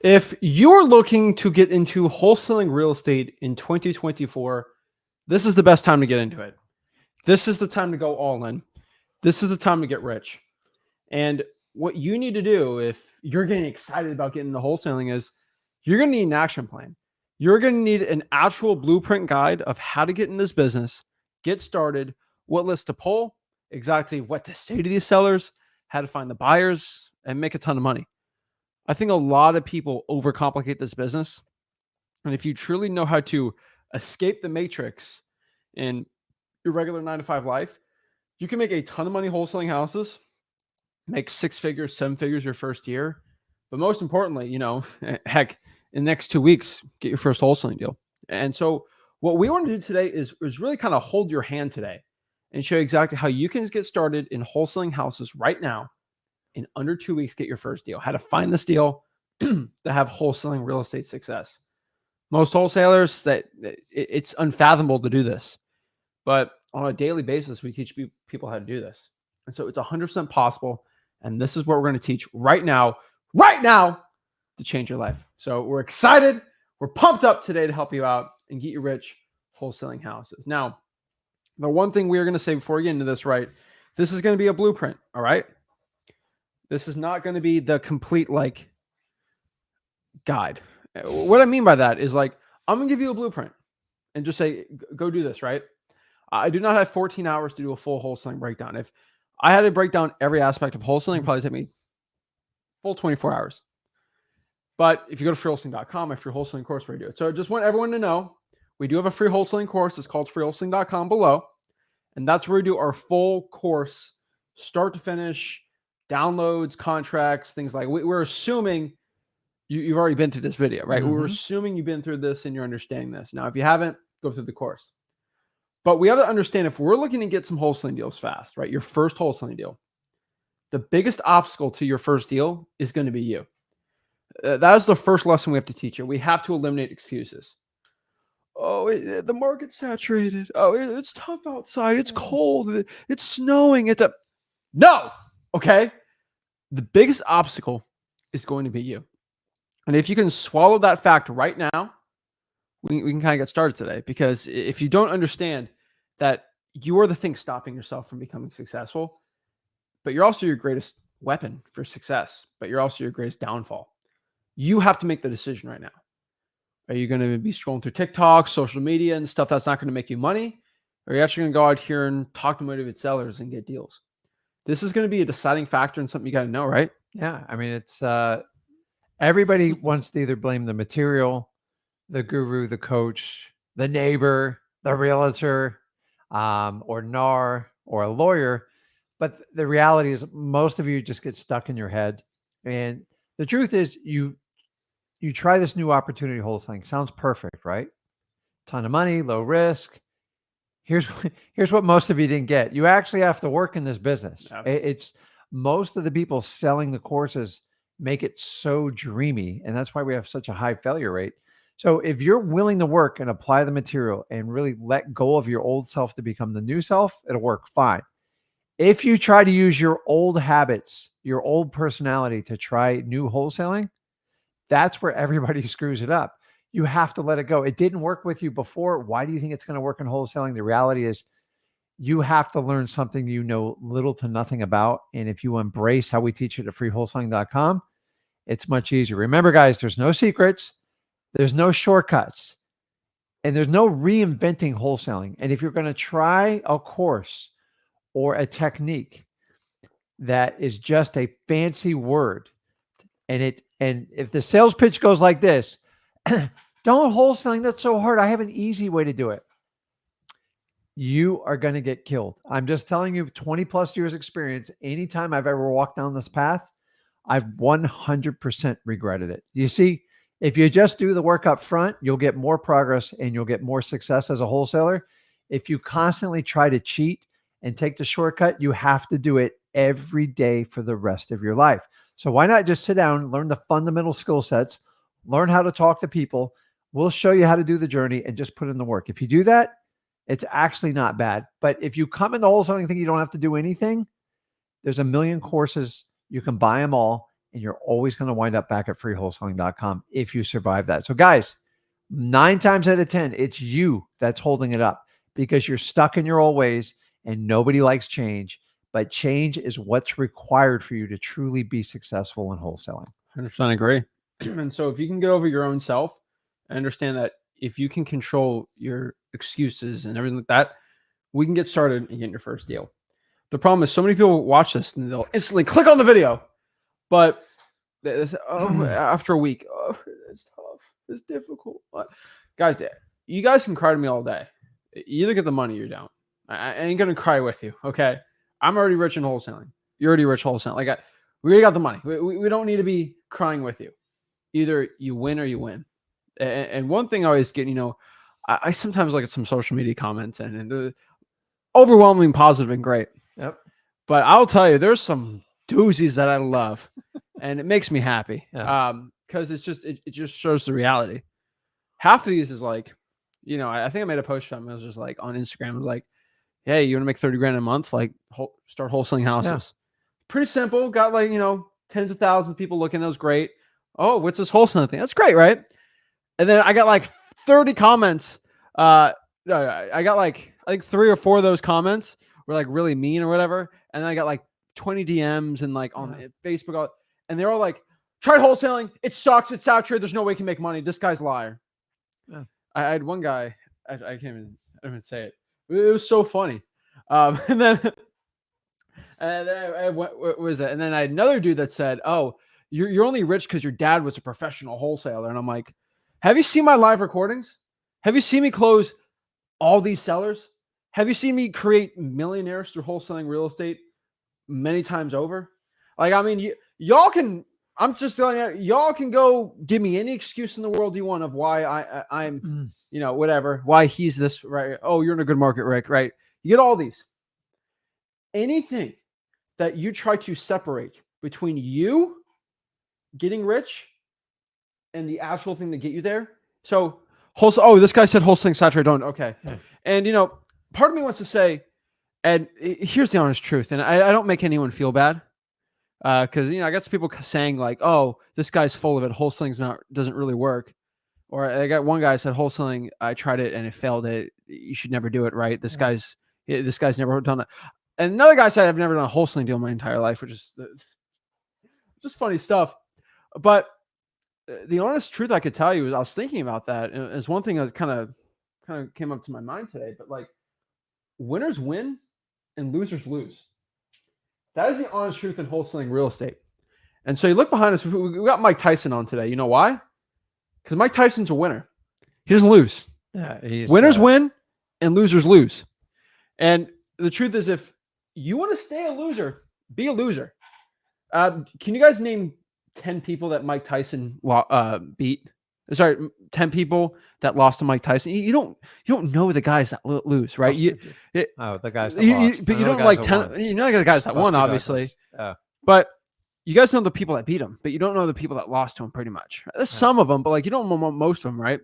If you're looking to get into wholesaling real estate in 2024, this is the best time to get into it. This is the time to go all in. This is the time to get rich. And what you need to do if you're getting excited about getting into wholesaling is you're going to need an action plan. You're going to need an actual blueprint guide of how to get in this business, get started, what list to pull, exactly what to say to these sellers, how to find the buyers, and make a ton of money. I think a lot of people overcomplicate this business. And if you truly know how to escape the matrix in your regular 9-to-5 life, you can make a ton of money wholesaling houses, make 6 figures, 7 figures your first year. But most importantly, heck, in the next 2 weeks, get your first wholesaling deal. And so what we want to do today is really kind of hold your hand today and show you exactly how you can get started in wholesaling houses right now. In under 2 weeks, get your first deal, how to find this deal to have wholesaling real estate success. Most wholesalers, it's unfathomable to do this, but on a daily basis, we teach people how to do this. And so it's 100% possible. And this is what we're going to teach right now to change your life. So we're excited. We're pumped up today to help you out and get you rich wholesaling houses. Now, the one thing we're going to say before we get into this, right? This is going to be a blueprint. All right. This is not going to be the complete guide. What I mean by that is I'm going to give you a blueprint and just say, go do this, right? I do not have 14 hours to do a full wholesaling breakdown. If I had to break down every aspect of wholesaling, it'd probably take me full 24 hours. But if you go to freewholesaling.com, my free wholesaling course, where I do it. So I just want everyone to know, we do have a free wholesaling course. It's called freewholesaling.com below. And that's where we do our full course, start to finish, downloads, contracts, things like we're assuming you've already been through this video, right? We're assuming you've been through this and you're understanding this. Now, if you haven't, go through the course. But we have to understand if we're looking to get some wholesaling deals fast, right? Your first wholesaling deal, the biggest obstacle to your first deal is going to be you. That is the first lesson we have to teach you. We have to eliminate excuses. Oh, the market's saturated. Oh, it's tough outside. It's cold. It's snowing. No. Okay. The biggest obstacle is going to be you. And if you can swallow that fact right now, we can kind of get started today. Because if you don't understand that you are the thing stopping yourself from becoming successful, but you're also your greatest weapon for success, but you're also your greatest downfall. You have to make the decision right now. Are you going to be scrolling through TikTok, social media, and stuff that's not going to make you money? Or are you actually going to go out here and talk to motivated sellers and get deals? This is going to be a deciding factor and something you got to know, right? Yeah. I mean, it's everybody wants to either blame the material, the guru, the coach, the neighbor, the realtor, or NAR, or a lawyer. But the reality is most of you just get stuck in your head. And the truth is you try this new opportunity wholesaling. Sounds perfect, right? Ton of money, low risk. Here's what most of you didn't get. You actually have to work in this business. Yeah. It's most of the people selling the courses make it so dreamy. And that's why we have such a high failure rate. So if you're willing to work and apply the material and really let go of your old self to become the new self, it'll work fine. If you try to use your old habits, your old personality to try new wholesaling, that's where everybody screws it up. You have to let it go. It didn't work with you before. Why do you think it's going to work in wholesaling? The reality is you have to learn something you know little to nothing about. And if you embrace how we teach it at freewholesaling.com, it's much easier. Remember, guys, there's no secrets. There's no shortcuts. And there's no reinventing wholesaling. And if you're going to try a course or a technique that is just a fancy word, and if the sales pitch goes like this, don't wholesaling, that's so hard. I have an easy way to do it. You are going to get killed. I'm just telling you, 20 plus years experience. Anytime I've ever walked down this path, I've 100% regretted it. You see, if you just do the work up front, you'll get more progress and you'll get more success as a wholesaler. If you constantly try to cheat and take the shortcut, you have to do it every day for the rest of your life. So why not just sit down, learn the fundamental skill sets, learn how to talk to people. We'll show you how to do the journey and just put in the work. If you do that, it's actually not bad. But if you come into wholesaling and think you don't have to do anything, there's a million courses. You can buy them all. and you're always going to wind up back at freewholesaling.com if you survive that. So guys, 9 times out of 10, it's you that's holding it up because you're stuck in your old ways and nobody likes change. But change is what's required for you to truly be successful in wholesaling. 100% agree. And so if you can get over your own self and understand that if you can control your excuses and everything like that, we can get started and get your first deal. The problem is so many people watch this and they'll instantly click on the video, but after a week, it's tough, it's difficult. But guys, you guys can cry to me all day. You either get the money or you don't. I ain't gonna cry with you, okay? I'm already rich in wholesaling. You're already rich wholesaling. Like we already got the money. We don't need to be crying with you. Either you win or you win. And one thing I always get, I sometimes look at some social media comments and they're overwhelmingly positive and great. Yep. But I'll tell you, there's some doozies that I love, and it makes me happy. Yeah. Because it just shows the reality. Half of these is like, I think I made a post on it. It was just like on Instagram. It was like, hey, you want to make 30 grand a month? Like start wholesaling houses. Yeah. Pretty simple. Got like, tens of thousands of people looking. That was great. Oh, what's this wholesaling thing? That's great, right? And then I got like 30 comments. I got like, I think 3 or 4 of those comments were like really mean or whatever. And then I got like 20 DMs and like on Facebook. And they're all like, tried wholesaling. It sucks. It's saturated. There's no way he can make money. This guy's a liar. Yeah. I had one guy, I can't even say it. It was so funny. And then what was it? And then I had another dude that said, oh, you're only rich because your dad was a professional wholesaler. And I'm like, have you seen my live recordings? Have you seen me close all these sellers? Have you seen me create millionaires through wholesaling real estate many times over? Like, I mean, y'all can, I'm just telling you, y'all can go give me any excuse in the world you want of why I'm, whatever, why he's this, right? Oh, you're in a good market, Rick, right? You get all these. Anything that you try to separate between you getting rich and the actual thing to get you there. So, this guy said wholesaling saturated. Don't. Okay. Yeah. And, part of me wants to say, and here's the honest truth, and I don't make anyone feel bad. Because, I got some people saying like, oh, this guy's full of it. Wholesaling doesn't really work. Or I got one guy said wholesaling, I tried it and it failed. You should never do it, right? This guy's never done it. And another guy said, I've never done a wholesaling deal in my entire life, which is just funny stuff. But the honest truth I could tell you is I was thinking about that. And it's one thing that kind of came up to my mind today. But like, winners win and losers lose. That is the honest truth in wholesaling real estate. And so you look behind us. We got Mike Tyson on today. You know why? Because Mike Tyson's a winner. He doesn't lose. Yeah, winners win and losers lose. And the truth is, if you want to stay a loser, be a loser. Can you guys name 10 people that Mike Tyson beat? Sorry, 10 people that lost to Mike Tyson. You don't know the guys that lose, right? The guys that lost. But you don't like 10. You know the guys that won, obviously. But you guys know the people that beat him, but you don't know the people that lost to him. Pretty much. There's some of them, but like you don't know most of them, right?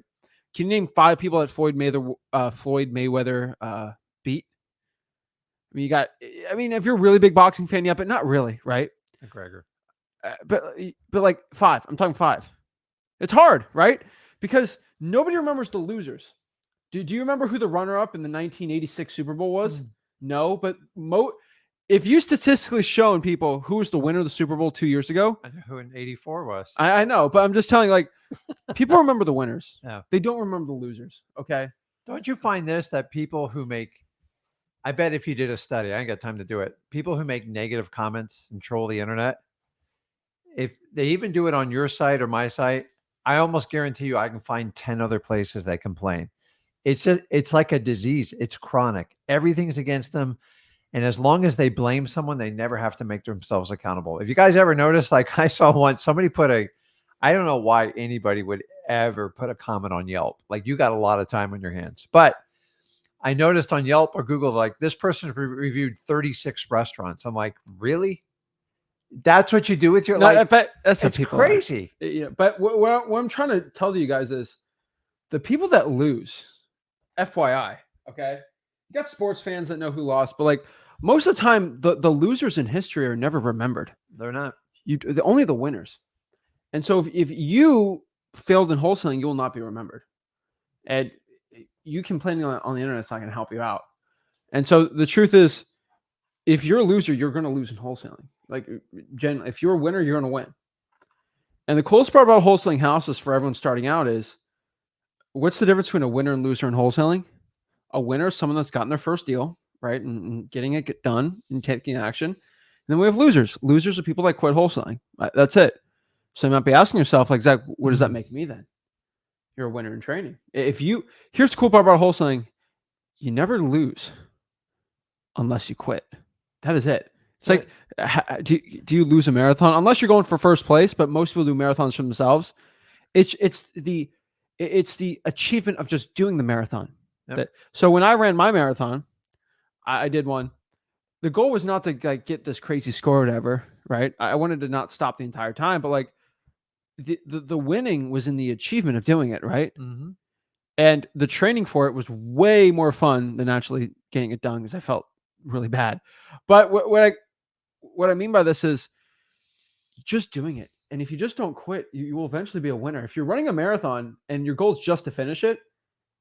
Can you name 5 people that Floyd Mayweather beat? I mean, if you're a really big boxing fan, yeah, but not really, right? McGregor. But like 5. I'm talking 5. It's hard, right? Because nobody remembers the losers. Do you remember who the runner-up in the 1986 Super Bowl was? No, but if you statistically shown people who was the winner of the Super Bowl 2 years ago, I know who in '84 was. I know, but I'm just telling you, like, people remember the winners. Yeah. They don't remember the losers. Okay. Don't you find this, that people who make, I bet if you did a study, I ain't got time to do it. People who make negative comments and troll the internet, if they even do it on your site or my site, I almost guarantee you I can find 10 other places that complain. It's like a disease. It's chronic. Everything's against them. And as long as they blame someone, they never have to make themselves accountable. If you guys ever notice, like I saw once, somebody put I don't know why anybody would ever put a comment on Yelp. Like, you got a lot of time on your hands. But I noticed on Yelp or Google, like, this person reviewed 36 restaurants. I'm like, really? That's what you do with your life? But that's it's crazy. Yeah, but what I'm trying to tell you guys is the people that lose, FYI, okay? You got sports fans that know who lost, but like most of the time, the losers in history are never remembered. They're not. only the winners. And so if you failed in wholesaling, you will not be remembered. And you complaining on the internet is not going to help you out. And so the truth is, if you're a loser, you're going to lose in wholesaling. Like, if you're a winner, you're going to win. And the coolest part about wholesaling houses for everyone starting out is, what's the difference between a winner and loser in wholesaling? A winner is someone that's gotten their first deal, right, and getting it done and taking action. And then we have losers. Losers are people that quit wholesaling. That's it. So you might be asking yourself, like, Zach, what does that make me then? You're a winner in training. Here's the cool part about wholesaling: you never lose unless you quit. That is it. It's like, do you lose a marathon? Unless you're going for first place, but most people do marathons for themselves. It's the achievement of just doing the marathon. Yep. So when I ran my marathon, I did one. The goal was not to like get this crazy score or whatever, right? I wanted to not stop the entire time, but like the winning was in the achievement of doing it, right? Mm-hmm. And the training for it was way more fun than actually getting it done, because I felt really bad. But what I mean by this is just doing it. And if you just don't quit, you will eventually be a winner. If you're running a marathon and your goal is just to finish it,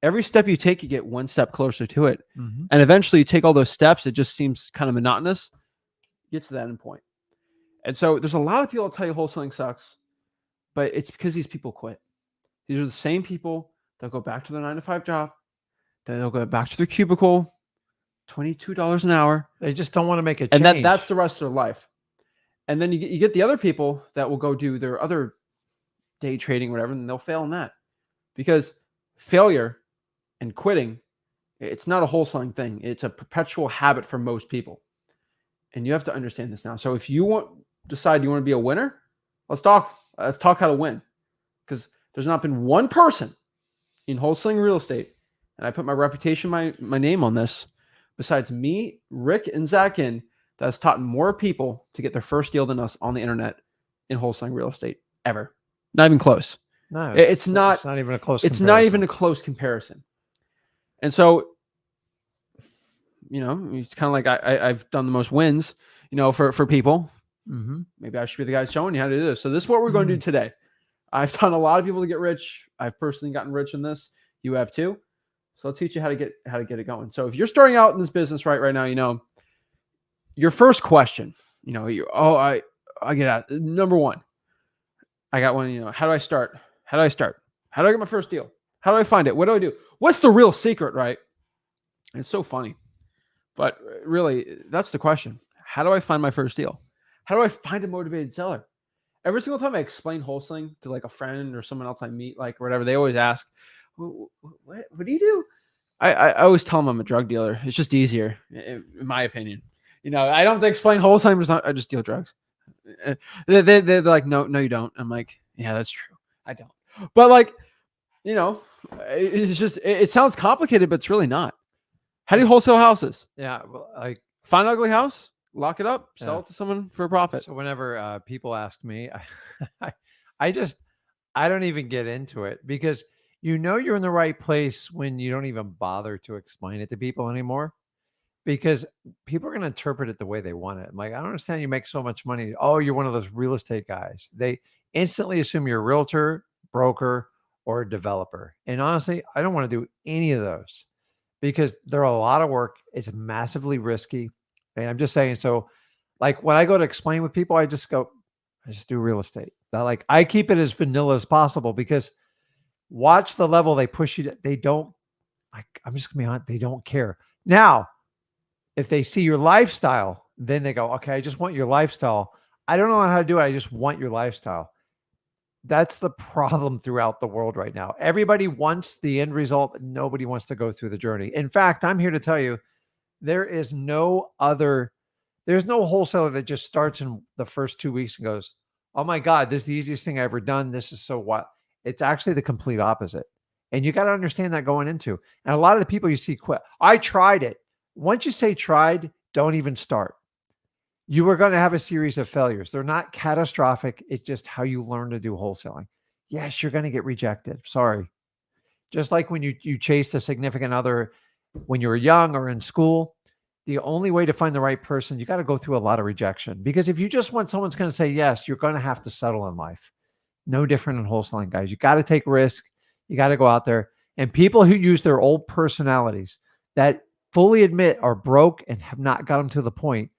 every step you take, you get one step closer to it. Mm-hmm. And eventually you take all those steps. It just seems kind of monotonous. You get to that end point. And so there's a lot of people that tell you wholesaling sucks, but it's because these people quit. These are the same people that go back to their 9-to-5 job. Then they'll go back to their cubicle, $22 an hour. They just don't want to make a change. And that's the rest of their life. And then you get the other people that will go do their other day trading, whatever, and they'll fail in that. Because failure and quitting, it's not a wholesaling thing. It's a perpetual habit for most people. And you have to understand this now. So if you decide you want to be a winner, let's talk. Let's talk how to win. Because there's not been one person in wholesaling real estate, and I put my reputation, my name on this, besides me, Rick, and Zach in, that has taught more people to get their first deal than us on the internet in wholesaling real estate ever. Not even close. No, it's not even a close. It's not even a close comparison. And so, it's kind of like I've done the most wins, for people. Mm-hmm. Maybe I should be the guy showing you how to do this. So this is what we're going to do today. I've done a lot of people to get rich. I've personally gotten rich in this. You have too. So I'll teach you how to get it going. So if you're starting out in this business right now, your first question, I get out. Number one, I got one, how do I start? How do I start? How do I get my first deal? How do I find it? What do I do? What's the real secret, right? And it's so funny, but really that's the question. How do I find my first deal? How do I find a motivated seller? Every single time I explain wholesaling to like a friend or someone else I meet, like whatever, they always ask, what do you do? I always tell them I'm a drug dealer. It's just easier, in my opinion. I don't have to explain wholesaling. I just deal drugs. They're like, no, you don't. I'm like, yeah, that's true. I don't. But like, it's just, it sounds complicated, but it's really not. How do you wholesale houses? Yeah. Well, like, find an ugly house, lock it up, sell it to someone for a profit. So whenever people ask me, I don't even get into it, because you're in the right place when you don't even bother to explain it to people anymore, because people are going to interpret it the way they want it. I'm like, I don't understand. You make so much money. Oh, you're one of those real estate guys. They instantly assume you're a realtor, broker, or a developer. And honestly, I don't want to do any of those, because they're a lot of work. It's massively risky. And I'm just saying, so like when I go to explain with people, I just do real estate. Like, I keep it as vanilla as possible, because watch the level they push you to. They don't, I'm just gonna be honest, they don't care. Now, if they see your lifestyle, then they go, okay, I just want your lifestyle. I don't know how to do it. I just want your lifestyle. That's the problem throughout the world right now. Everybody wants the end result. Nobody wants to go through the journey. In fact, I'm here to tell you, there's no wholesaler that just starts in the first 2 weeks and goes, oh my God, this is the easiest thing I've ever done. This is so what? It's actually the complete opposite. And you got to understand that going into. And a lot of the people you see quit. I tried it. Once you say tried, don't even start. You are going to have a series of failures. They're not catastrophic. It's just how you learn to do wholesaling. Yes, you're going to get rejected. Sorry. Just like when you chased a significant other when you were young or in school, the only way to find the right person, you got to go through a lot of rejection. Because if you just want someone's going to say yes, you're going to have to settle in life. No different in wholesaling, guys. You got to take risk. You got to go out there. And people who use their old personalities that fully admit are broke and have not got them to the point,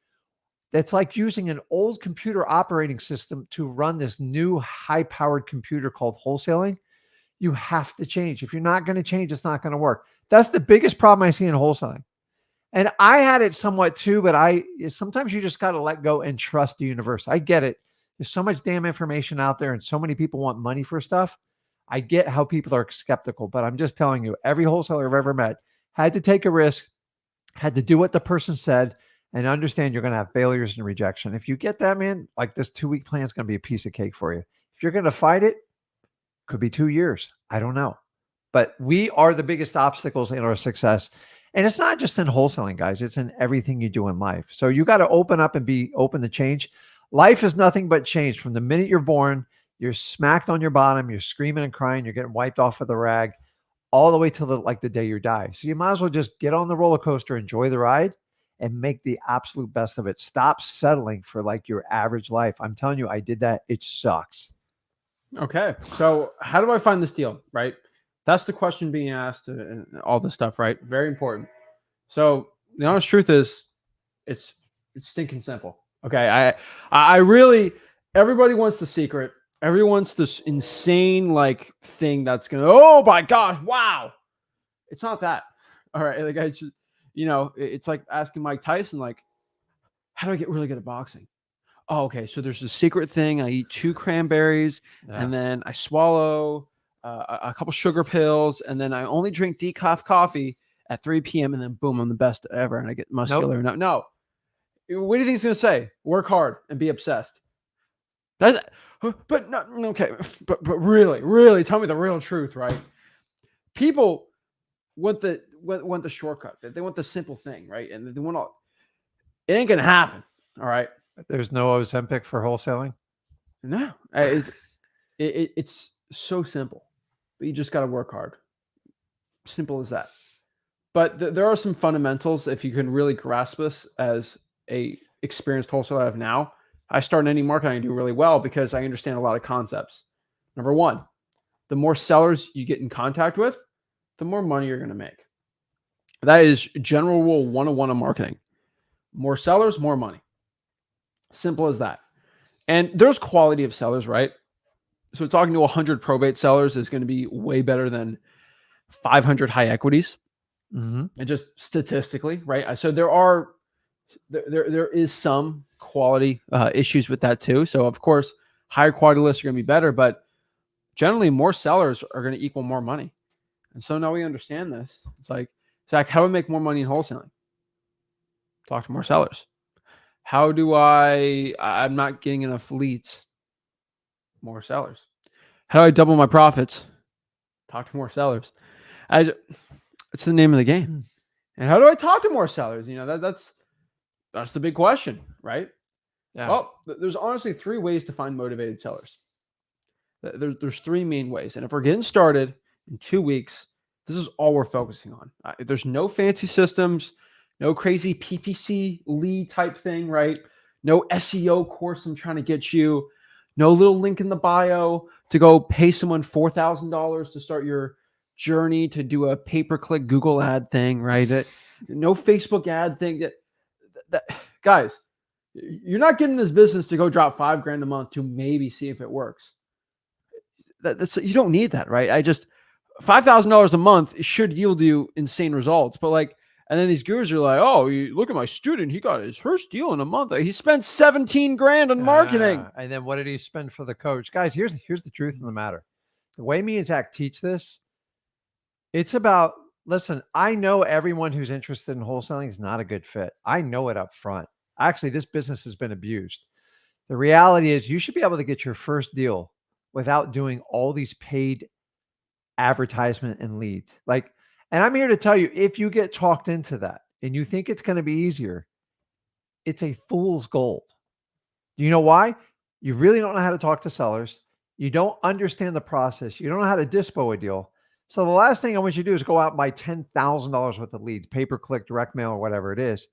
that's like using an old computer operating system to run this new high-powered computer called wholesaling. You have to change. If you're not going to change, it's not going to work. That's the biggest problem I see in wholesaling. And I had it somewhat too, but sometimes you just got to let go and trust the universe. I get it. There's so much damn information out there and so many people want money for stuff. I get how people are skeptical, but I'm just telling you, every wholesaler I've ever met had to take a risk, had to do what the person said, and understand you're going to have failures and rejection. If you get that, man, like this 2-week plan is going to be a piece of cake for you. If you're going to fight it, could be 2 years. I don't know. But we are the biggest obstacles in our success. And it's not just in wholesaling, guys. It's in everything you do in life. So you got to open up and be open to change. Life is nothing but change. From the minute you're born, you're smacked on your bottom, you're screaming and crying, you're getting wiped off with a rag, all the way till the day you die. So you might as well just get on the roller coaster, enjoy the ride, and make the absolute best of it. Stop settling for like your average life. I'm telling you, I did that. It sucks. Okay. So how do I find this deal, right? That's the question being asked and all this stuff, right? Very important. So the honest truth is it's stinking simple. Okay. I really, everybody wants the secret. Everyone wants this insane like thing that's going to, oh my gosh, wow. It's not that. All right. Like I just, it's like asking Mike Tyson, like, how do I get really good at boxing? Oh, okay. So there's a secret thing. I eat 2 cranberries and then I swallow a couple sugar pills, and then I only drink decaf coffee at 3 p.m. and then boom, I'm the best ever, and I get muscular. Nope. No. What do you think he's gonna say? Work hard and be obsessed. That's, but no, okay. But really, tell me the real truth, right? People want the shortcut. They want the simple thing, right? And they want all. It ain't gonna happen. All right. There's no Ozempic for wholesaling. No, it's so simple, but you just got to work hard. Simple as that. But there are some fundamentals. If you can really grasp this as a experienced wholesaler I have now, I start in any market I do really well because I understand a lot of concepts. Number one, the more sellers you get in contact with, the more money you're going to make. That is general rule 101 of marketing. More sellers, more money. Simple as that. And there's quality of sellers, right? So talking to 100 probate sellers is going to be way better than 500 high equities. Mm-hmm. And just statistically, right? So there is some quality issues with that too. So of course, higher quality lists are going to be better, but generally more sellers are going to equal more money. And so now we understand this. It's like, Zach, how do I make more money in wholesaling? Talk to more sellers. How do I'm not getting enough leads? More sellers. How do I double my profits? Talk to more sellers. It's the name of the game. And how do I talk to more sellers? That's the big question, right? Yeah. Well, there's honestly 3 ways to find motivated sellers. There's 3 main ways. And if we're getting started in 2 weeks, this is all we're focusing on. There's no fancy systems, no crazy PPC lead type thing, right? No SEO course I'm trying to get you. No little link in the bio to go pay someone $4,000 to start your journey to do a pay-per-click Google ad thing, right? No Facebook ad thing. Guys, you're not getting this business to go drop $5,000 a month to maybe see if it works. You don't need that, right? $5,000 a month should yield you insane results, but and then these gurus are like, oh, you look at my student. He got his first deal in a month. He spent $17,000 on marketing. And then what did he spend for the coach? Guys, here's the truth of the matter. The way me and Zach teach this, it's about, listen, I know everyone who's interested in wholesaling is not a good fit. I know it up front. Actually, this business has been abused. The reality is you should be able to get your first deal without doing all these paid advertisement and leads. And I'm here to tell you, if you get talked into that and you think it's going to be easier, it's a fool's gold. Do you know why? You really don't know how to talk to sellers. You don't understand the process. You don't know how to dispo a deal. So the last thing I want you to do is go out and buy $10,000 worth of leads, pay-per-click, direct mail, or whatever it is.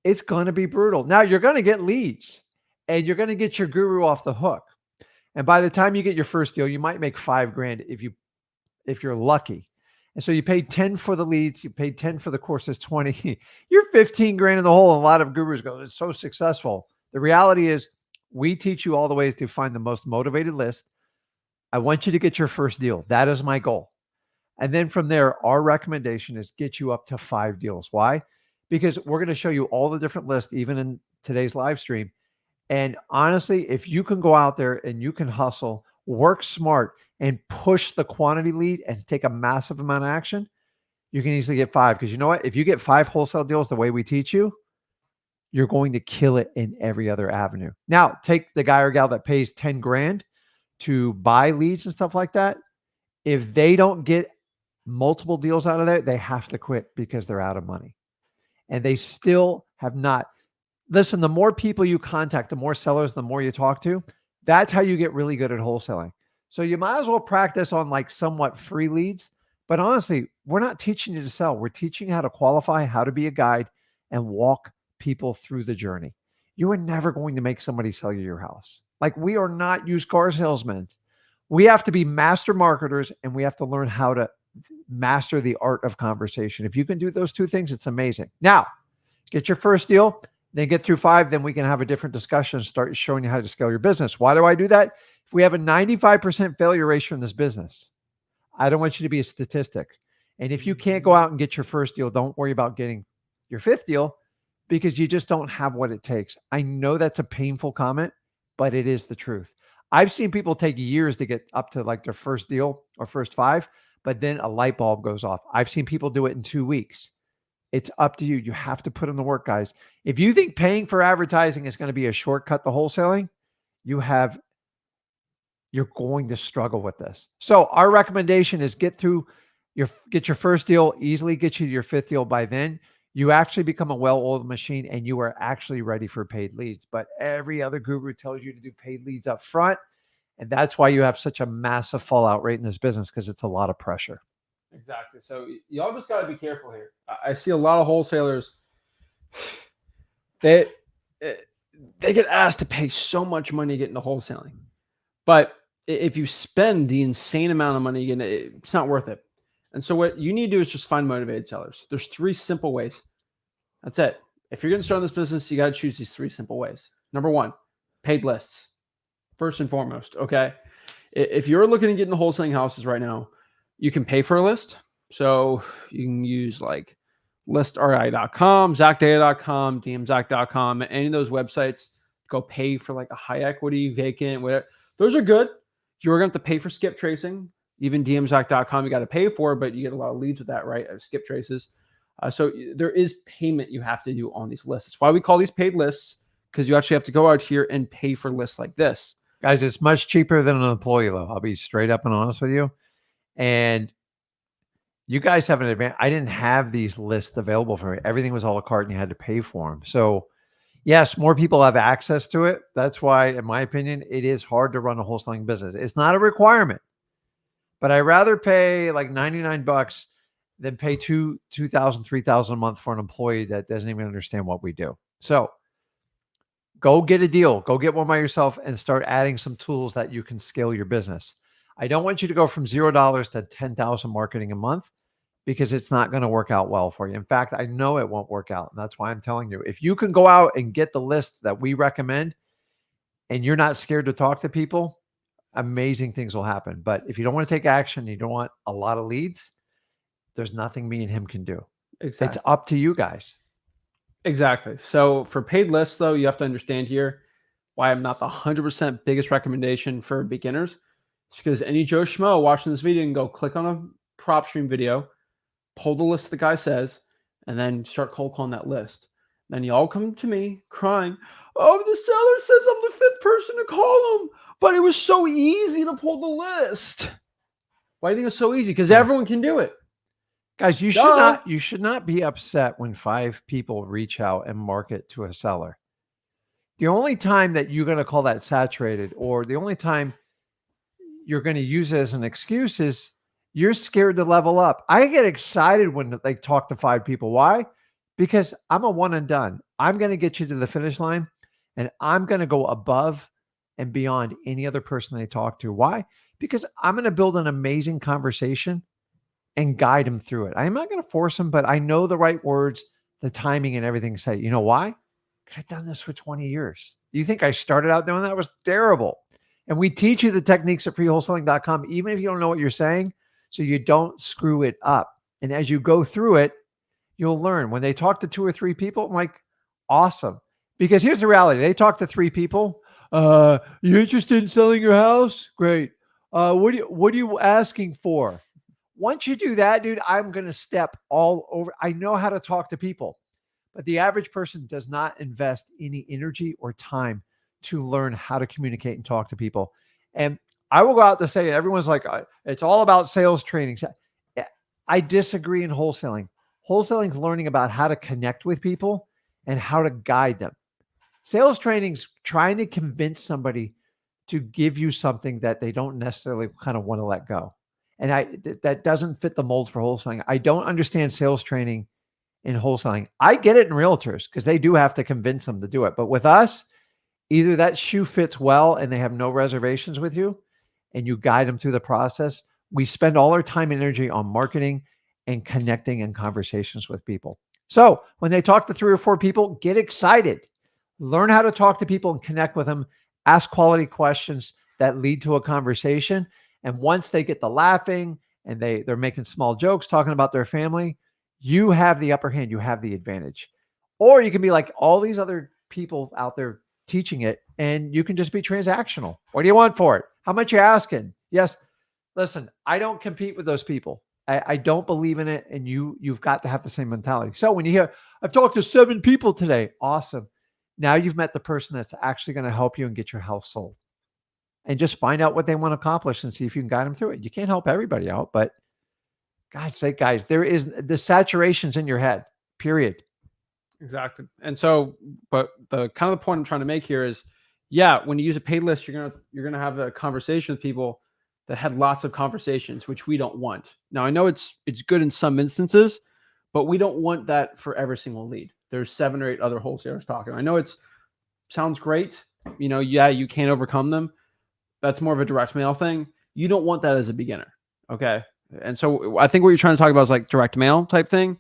It's going to be brutal. Now you're going to get leads and you're going to get your guru off the hook. And by the time you get your first deal, you might make $5,000 if you're lucky. And so you paid 10 for the leads, you paid 10 for the course, that's 20. You're 15 grand in the hole. And a lot of gurus go, it's so successful. The reality is we teach you all the ways to find the most motivated list. I want you to get your first deal. That is my goal. And then from there, our recommendation is get you up to 5 deals. Why? Because we're going to show you all the different lists, even in today's live stream. And honestly, if you can go out there and you can hustle, work smart, and push the quantity lead and take a massive amount of action, you can easily get 5. Because you know what? If you get 5 wholesale deals the way we teach you, you're going to kill it in every other avenue. Now, take the guy or gal that pays 10 grand to buy leads and stuff like that. If they don't get multiple deals out of there, they have to quit because they're out of money. And they still have not. Listen, the more people you contact, the more sellers, the more you talk to, that's how you get really good at wholesaling. So you might as well practice on like somewhat free leads. But honestly, we're not teaching you to sell. We're teaching you how to qualify, how to be a guide, and walk people through the journey. You are never going to make somebody sell you your house. Like, we are not used car salesmen. We have to be master marketers, and we have to learn how to master the art of conversation. If you can do those 2 things, it's amazing. Now, get your first deal, then get through 5, then we can have a different discussion and start showing you how to scale your business. Why do I do that? If we have a 95% failure ratio in this business, I don't want you to be a statistic. And if you can't go out and get your first deal, don't worry about getting your 5th deal because you just don't have what it takes. I know that's a painful comment, but it is the truth. I've seen people take years to get up to like their first deal or first 5, but then a light bulb goes off. I've seen people do it in 2 weeks. It's up to you. You have to put in the work, guys. If you think paying for advertising is going to be a shortcut to wholesaling, you're going to struggle with this. So our recommendation is get your first deal, easily get you to your 5th deal. By then, you actually become a well-oiled machine and you are actually ready for paid leads. But every other guru tells you to do paid leads up front. And that's why you have such a massive fallout rate in this business, because it's a lot of pressure. Exactly. So y'all just got to be careful here. I see a lot of wholesalers. They get asked to pay so much money to get into wholesaling, but if you spend the insane amount of money, it's not worth it. And so what you need to do is just find motivated sellers. There's 3 simple ways. That's it. If you're going to start this business, you got to choose these 3 simple ways. Number 1, paid lists. First and foremost, okay? If you're looking to get into wholesaling houses right now, you can pay for a list. So you can use like listri.com, zacdata.com, dmzac.com, any of those websites. Go pay for like a high equity, vacant, whatever. Those are good. You're going to have to pay for skip tracing. Even dmzac.com, you got to pay for, but you get a lot of leads with that, right? Skip traces. So there is payment you have to do on these lists. That's why we call these paid lists, because you actually have to go out here and pay for lists like this. Guys, it's much cheaper than an employee loan. I'll be straight up and honest with you. And you guys have an advantage. I didn't have these lists available for me. Everything was a la carte and you had to pay for them. So yes, more people have access to it. That's why, in my opinion, it is hard to run a wholesaling business. It's not a requirement, but I'd rather pay like $99 than pay $2,000, $3,000 a month for an employee that doesn't even understand what we do. So go get a deal. Go get one by yourself and start adding some tools that you can scale your business. I don't want you to go from $0 to 10,000 marketing a month, because it's not going to work out well for you. In fact, I know it won't work out. And that's why I'm telling you, if you can go out and get the list that we recommend and you're not scared to talk to people, amazing things will happen. But if you don't want to take action, you don't want a lot of leads, there's nothing me and him can do. Exactly. It's up to you guys. Exactly. So for paid lists, though, you have to understand here why I'm not the 100% biggest recommendation for beginners. It's because any Joe Schmo watching this video can go click on a prop stream video, pull the list the guy says, and then start cold calling that list. Then you all come to me crying, oh, the seller says I'm the 5th person to call him, but it was so easy to pull the list. Why do you think it's so easy? Because everyone can do it. Guys, you should not be upset when 5 people reach out and market to a seller. The only time that you're going to call that saturated, or the only time you're going to use it as an excuse, is you're scared to level up. I get excited when they talk to 5 people. Why? Because I'm a one and done. I'm going to get you to the finish line, and I'm going to go above and beyond any other person they talk to. Why? Because I'm going to build an amazing conversation and guide them through it. I'm not going to force them, but I know the right words, the timing, and everything to say. You know why? Because I've done this for 20 years. You think I started out doing that? It was terrible. And we teach you the techniques at freewholesaling.com, even if you don't know what you're saying, so you don't screw it up. And as you go through it, you'll learn. When they talk to 2 or 3 people, I'm like, awesome. Because here's the reality. They talk to 3 people. You interested in selling your house? Great. What are you asking for? Once you do that, dude, I'm going to step all over. I know how to talk to people, but the average person does not invest any energy or time to learn how to communicate and talk to people. And I will go out to say, everyone's like, it's all about sales training. I disagree in wholesaling. Wholesaling is learning about how to connect with people and how to guide them. Sales training's trying to convince somebody to give you something that they don't necessarily kind of want to let go. And that doesn't fit the mold for wholesaling. I don't understand sales training in wholesaling. I get it in realtors because they do have to convince them to do it. But with us, either that shoe fits well and they have no reservations with you and you guide them through the process. We spend all our time and energy on marketing and connecting and conversations with people. So when they talk to 3 or 4 people, get excited. Learn how to talk to people and connect with them. Ask quality questions that lead to a conversation. And once they get the laughing and they're making small jokes, talking about their family, you have the upper hand. You have the advantage. Or you can be like all these other people out there teaching it, and you can just be transactional. What do you want for it? How much you asking? Yes. Listen, I don't compete with those people. I don't believe in it, and you've got to have the same mentality. So when you hear, I've talked to 7 people today, awesome. Now you've met the person that's actually going to help you and get your house sold. And just find out what they want to accomplish and see if you can guide them through it. You can't help everybody out, but God's sake, guys, there is the saturation's in your head, period. Exactly. And so, but the kind of the point I'm trying to make here is, yeah, when you use a paid list, you're gonna have a conversation with people that had lots of conversations, which we don't want. Now, I know it's good in some instances, but we don't want that for every single lead. There's 7 or 8 other wholesalers talking. I know sounds great. Yeah, you can't overcome them. That's more of a direct mail thing. You don't want that as a beginner. Okay. And so I think what you're trying to talk about is like direct mail type thing.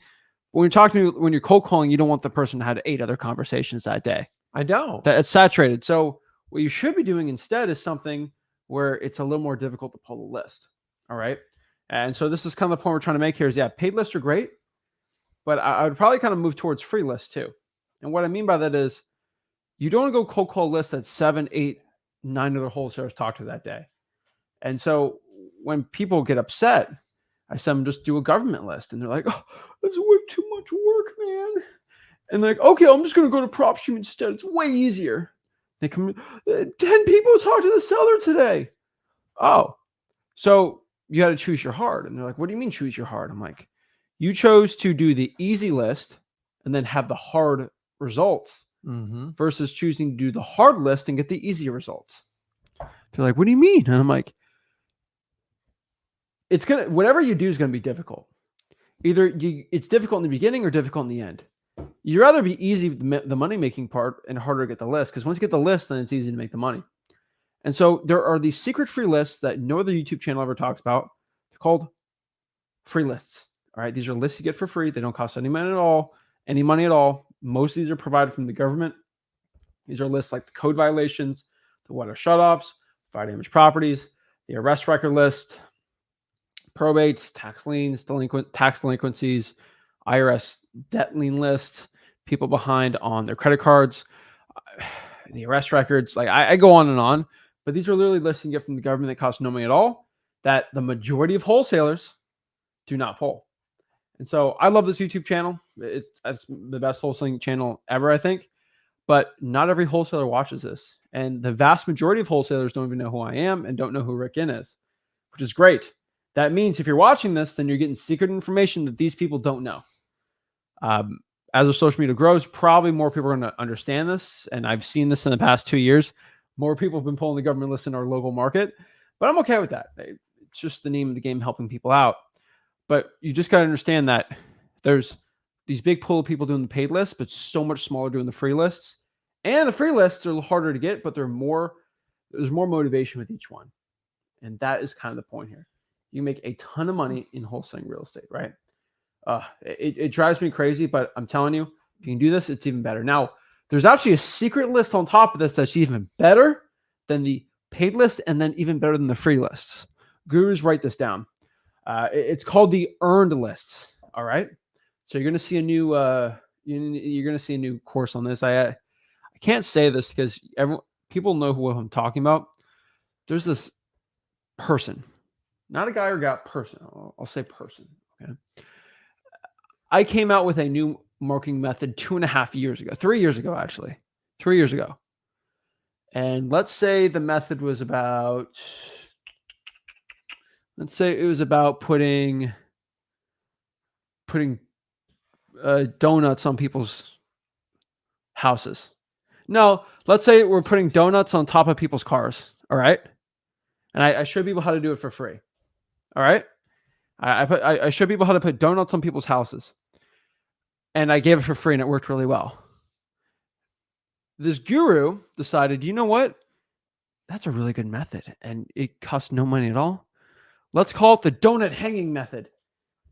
When you're cold calling, you don't want the person to have 8 other conversations that day. I don't. It's saturated. So what you should be doing instead is something where it's a little more difficult to pull a list. All right. And so this is kind of the point we're trying to make here is, yeah, paid lists are great, but I would probably kind of move towards free lists too. And what I mean by that is you don't want to go cold call lists that 7, 8, 9 other wholesalers talk to that day. And so when people get upset, I send them just do a government list, and they're like, "Oh, that's way too much work, man." And they're like, "Okay, I'm just going to go to PropStream instead. It's way easier." They come, 10 people talk to the seller today. Oh, so you got to choose your hard. And they're like, "What do you mean choose your hard?" I'm like, "You chose to do the easy list and then have the hard results versus choosing to do the hard list and get the easy results." They're like, "What do you mean?" And I'm like, whatever you do is going to be difficult. Either it's difficult in the beginning or difficult in the end. You'd rather be easy, the money making part, and harder to get the list. Because once you get the list, then it's easy to make the money. And so there are these secret free lists that no other YouTube channel ever talks about. They're called free lists. All right. These are lists you get for free. They don't cost any money at all. Most of these are provided from the government. These are lists like the code violations, the water shutoffs, fire damaged properties, the arrest record list, probates, tax liens, tax delinquencies, IRS debt lien list, people behind on their credit cards, the arrest records. Like I go on, but these are literally lists you get from the government that cost no money at all, that the majority of wholesalers do not pull. And so I love this YouTube channel. It's the best wholesaling channel ever, I think. But not every wholesaler watches this. And the vast majority of wholesalers don't even know who I am and don't know who Rick In is, which is great. That means if you're watching this, then you're getting secret information that these people don't know. As our social media grows, probably more people are going to understand this. And I've seen this in the past 2 years. More people have been pulling the government list in our local market, but I'm okay with that. It's just the name of the game, helping people out. But you just got to understand that there's these big pool of people doing the paid lists, but so much smaller doing the free lists. And the free lists are harder to get, but there's more motivation with each one. And that is kind of the point here. You make a ton of money in wholesaling real estate, right? It drives me crazy, but I'm telling you, if you can do this, it's even better. Now, there's actually a secret list on top of this that's even better than the paid list and then even better than the free lists. Gurus, write this down. It's called the earned lists. All right. So you're going to see a new course on this. I can't say this because people know who I'm talking about. There's this person, not a guy or gal, person. I'll say person. Okay. I came out with a new marketing method 2.5 years ago, 3 years ago, actually, 3 years ago. And let's say the method was about, putting donuts on people's houses. No, let's say we're putting donuts on top of people's cars. All right. And I show people how to do it for free. All right. I show people how to put donuts on people's houses. And I gave it for free and it worked really well. This guru decided, you know what? That's a really good method and it costs no money at all. Let's call it the donut hanging method.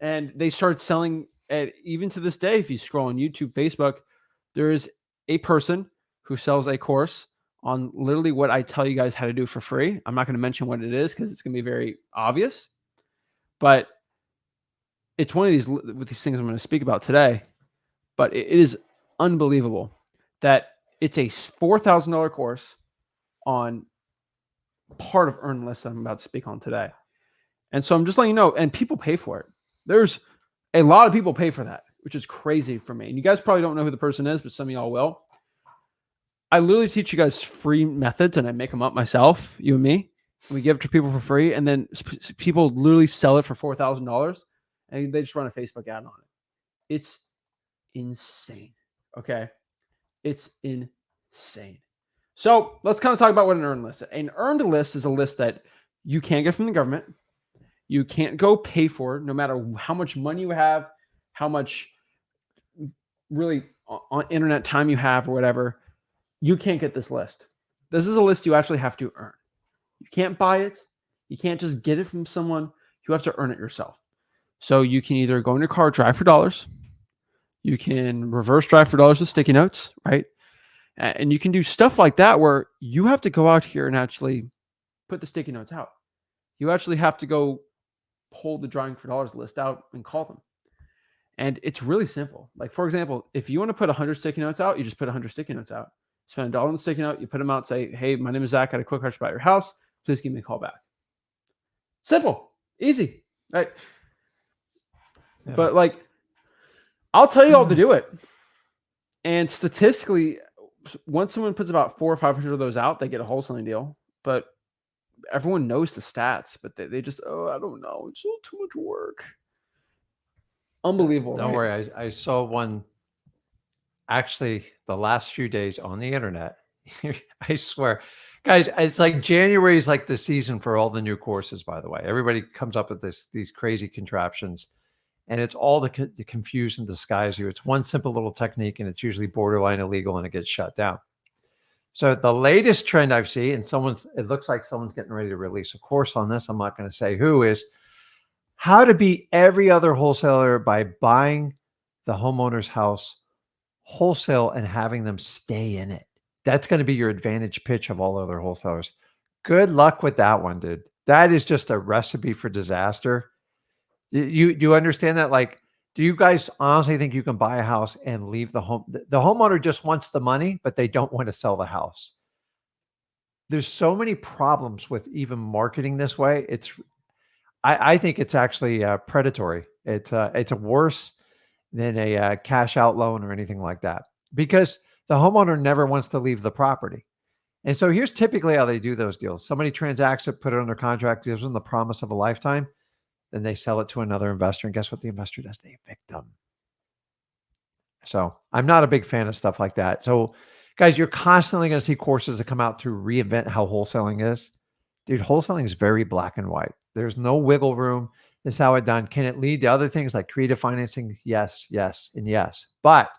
And they started selling it. Even to this day, if you scroll on YouTube, Facebook, there is a person who sells a course on literally what I tell you guys how to do for free. I'm not going to mention what it is because it's going to be very obvious, but it's one of these things I'm going to speak about today. But it is unbelievable that it's a $4,000 course on part of earned lists that I'm about to speak on today. And so I'm just letting you know, and people pay for it. There's a lot of people pay for that, which is crazy for me. And you guys probably don't know who the person is, but some of y'all will. I literally teach you guys free methods and I make them up myself, you and me. We give it to people for free. And then people literally sell it for $4,000 and they just run a Facebook ad on it. It's insane. Okay. It's insane. So let's kind of talk about what an earned list is. An earned list is a list that you can't get from the government. You can't go pay for it, no matter how much money you have, how much really on internet time you have or whatever. You can't get this list. This is a list you actually have to earn. You can't buy it. You can't just get it from someone. You have to earn it yourself. So you can either go in your car, drive for dollars. You can reverse drive for dollars with sticky notes, right? And you can do stuff like that where you have to go out here and actually put the sticky notes out. You actually have to go pull the drawing for dollars list out and call them. And it's really simple. Like, for example, if you want to put 100 sticky notes out, you just put 100 sticky notes out. Spend $1 on the sticky note, you put them out, say, hey, my name is Zach. I had a quick question about your house. Please give me a call back. Simple, easy, right? Yeah. But like, I'll tell you all to do it. And statistically, once someone puts about 400 or 500 of those out, they get a wholesaling deal. But everyone knows the stats, but they just, I don't know. It's all too much work. Unbelievable. Don't worry. I saw one actually the last few days on the internet. I swear. Guys, it's like January is like the season for all the new courses, by the way. Everybody comes up with these crazy contraptions. And it's all to confuse and disguise you. It's one simple little technique, and it's usually borderline illegal, and it gets shut down. So the latest trend I've seen, and it looks like someone's getting ready to release a course on this. I'm not going to say who, is how to beat every other wholesaler by buying the homeowner's house wholesale and having them stay in it. That's going to be your advantage pitch of all other wholesalers. Good luck with that one, dude. That is just a recipe for disaster. You do you understand that? Like, do you guys honestly think you can buy a house and leave the home? The homeowner just wants the money, but they don't want to sell the house. There's so many problems with even marketing this way. I think it's actually predatory. It's worse than a cash out loan or anything like that, because the homeowner never wants to leave the property. And so here's typically how they do those deals. Somebody transacts it, put it under contract, gives them the promise of a lifetime. Then they sell it to another investor. And guess what the investor does? They evict them. So I'm not a big fan of stuff like that. So guys, you're constantly going to see courses that come out to reinvent how wholesaling is. Dude, wholesaling is very black and white. There's no wiggle room. This is how it's done. Can it lead to other things like creative financing? Yes, yes, and yes. But